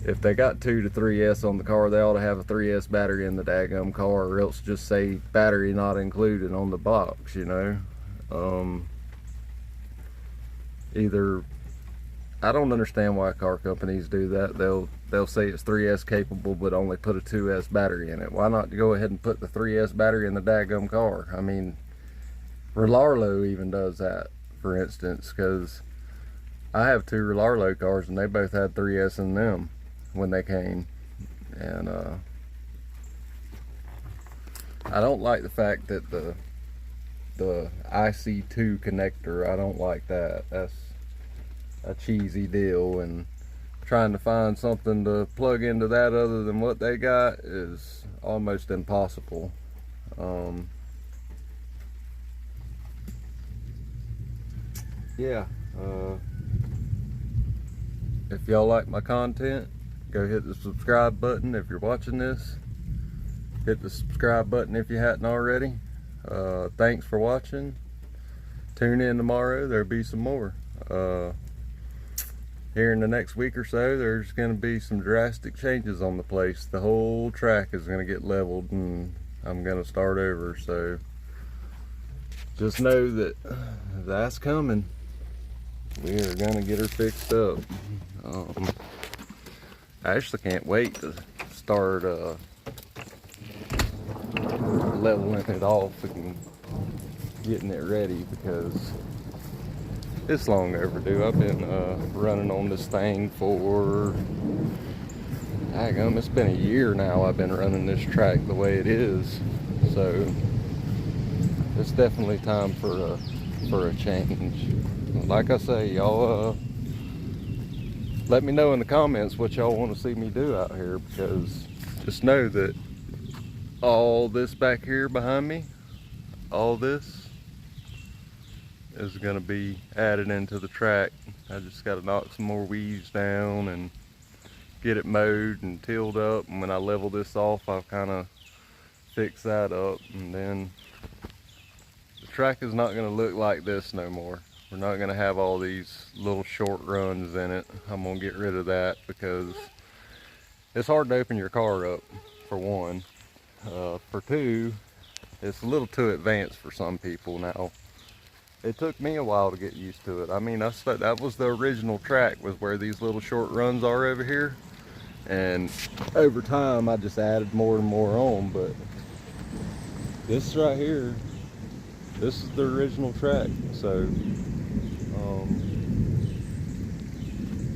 if they got 2 to 3S on the car, they ought to have a 3S battery in the daggum car, or else just say battery not included on the box, you know. Either, I don't understand why car companies do that. They'll say it's 3S capable, but only put a 2S battery in it. Why not go ahead and put the 3S battery in the daggum car? I mean, Relarlo even does that, for instance, because I have 2 Relarlo cars and they both had 3S in them when they came. And I don't like the fact that the IC2 connector, I don't like that. That's a cheesy deal, and trying to find something to plug into that other than what they got is almost impossible. Yeah, if y'all like my content, go hit the subscribe button. If you're watching this, hit the subscribe button if you hadn't already. Thanks for watching. Tune in tomorrow, there'll be some more. Here in the next week or so, there's going to be some drastic changes on the place. The whole track is going to get leveled and I'm going to start over, so just know that that's coming. We are going to get her fixed up. I actually can't wait to start leveling it off and getting it ready, because it's long overdue. I've been running on this thing for, daggum, it's been a year now I've been running this track the way it is, so it's definitely time for a change. Like I say, y'all let me know in the comments what y'all want to see me do out here, because just know that all this back here behind me, all this is going to be added into the track. I just got to knock some more weeds down and get it mowed and tilled up, and when I level this off, I'll kind of fix that up, and then the track is not going to look like this no more. We're not going to have all these little short runs in it. I'm going to get rid of that, because it's hard to open your car up, for one. For two, it's a little too advanced for some people now. It took me a while to get used to it. I mean, that was the original track, was where these little short runs are over here. And over time, I just added more and more on. But this right here, this is the original track. So,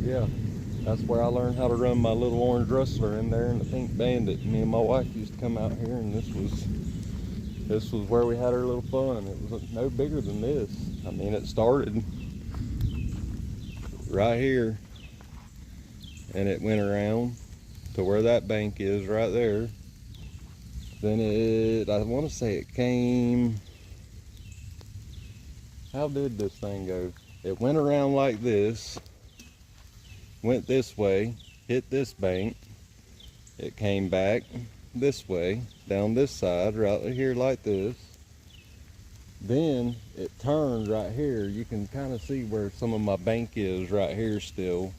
yeah, that's where I learned how to run my little orange rustler in there and the pink bandit. Me and my wife used to come out here, and this was where we had our little fun. It was no bigger than this. I mean, it started right here, and it went around to where that bank is right there. Then I want to say it came, how did this thing go? It went around like this, went this way, hit this bank, it came back this way, down this side, right here like this. Then it turned right here. You can kind of see where some of my bank is right here still.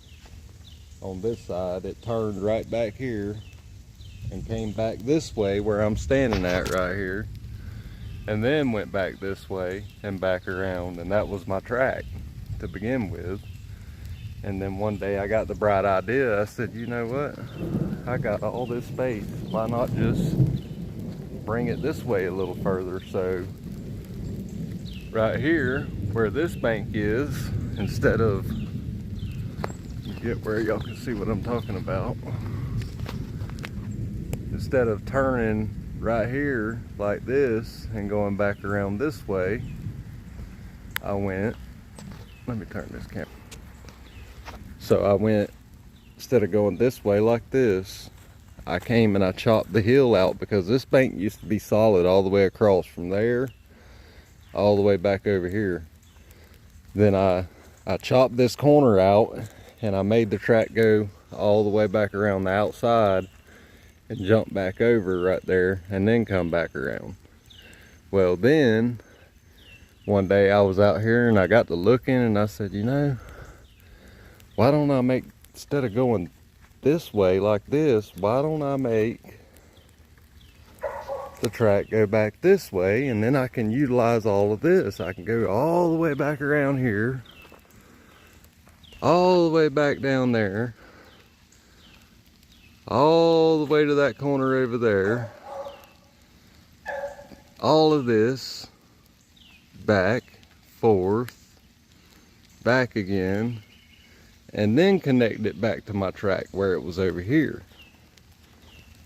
On this side, it turned right back here and came back this way where I'm standing at right here. And then went back this way and back around, and that was my track to begin with. And then one day I got the bright idea. I said, you know what? I got all this space. Why not just bring it this way a little further? So right here, where this bank is, instead of, get where y'all can see what I'm talking about. Instead of turning right here like this and going back around this way, I went, let me turn this camera. So I went, instead of going this way like this, I came and I chopped the hill out, because this bank used to be solid all the way across from there, all the way back over here. Then I chopped this corner out, and I made the track go all the way back around the outside and jump back over right there and then come back around. Well, then one day I was out here and I got to looking, and I said, you know, why don't I make, instead of going this way like this, why don't I make the track go back this way, and then I can utilize all of this. I can go all the way back around here, all the way back down there, all the way to that corner over there, all of this, back, forth, back again, and then connect it back to my track where it was over here.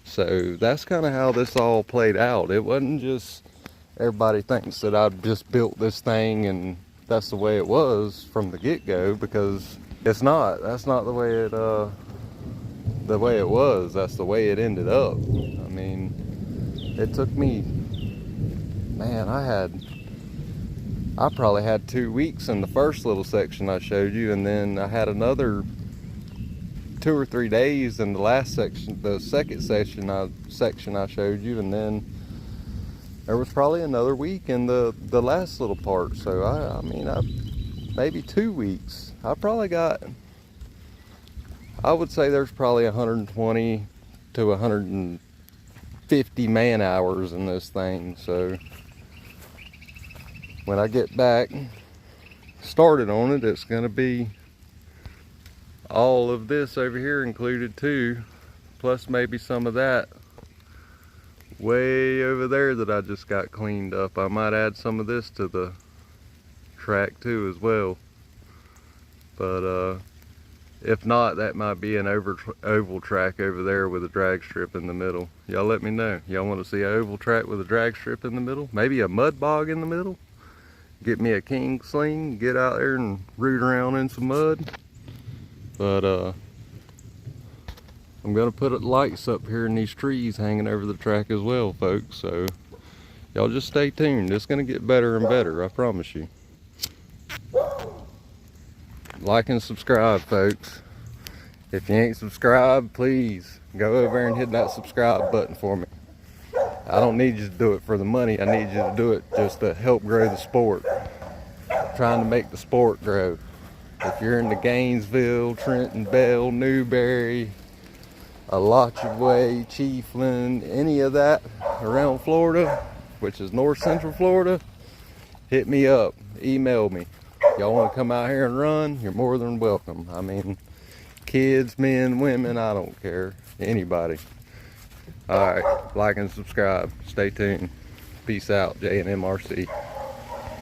So that's kind of how this all played out. It wasn't just, everybody thinks that I just built this thing and that's the way it was from the get-go, because it's not. That's not the way it was. That's the way it ended up. I mean, it took me, man, I probably had 2 weeks in the first little section I showed you, and then I had another 2 or 3 days in the last section, the second section I showed you, and then there was probably another week in the last little part. So I mean, maybe 2 weeks. I probably got, I would say there's probably 120 to 150 man hours in this thing. So when I get back started on it, it's going to be all of this over here included too, plus maybe some of that way over there that I just got cleaned up. I might add some of this to the track too as well. But if not, that might be an oval track over there with a drag strip in the middle. Y'all let me know. Y'all want to see an oval track with a drag strip in the middle? Maybe a mud bog in the middle? Get me a king sling, get out there and root around in some mud. But I'm gonna put lights up here in these trees hanging over the track as well, folks. So y'all just stay tuned. It's gonna get better and better, I promise you. Like and subscribe, folks. If you ain't subscribed, please go over there and hit that subscribe button for me. I don't need you to do it for the money. I need you to do it just to help grow the sport. Trying to make the sport grow. If you're in the Gainesville, Trenton, Bell, Newberry, Alachua, Chiefland, any of that around Florida, which is north central Florida, hit me up, email me. Y'all want to come out here and run, you're more than welcome. I mean, kids, men, women, I don't care. Anybody. All right, like and subscribe. Stay tuned. Peace out, J and MRC.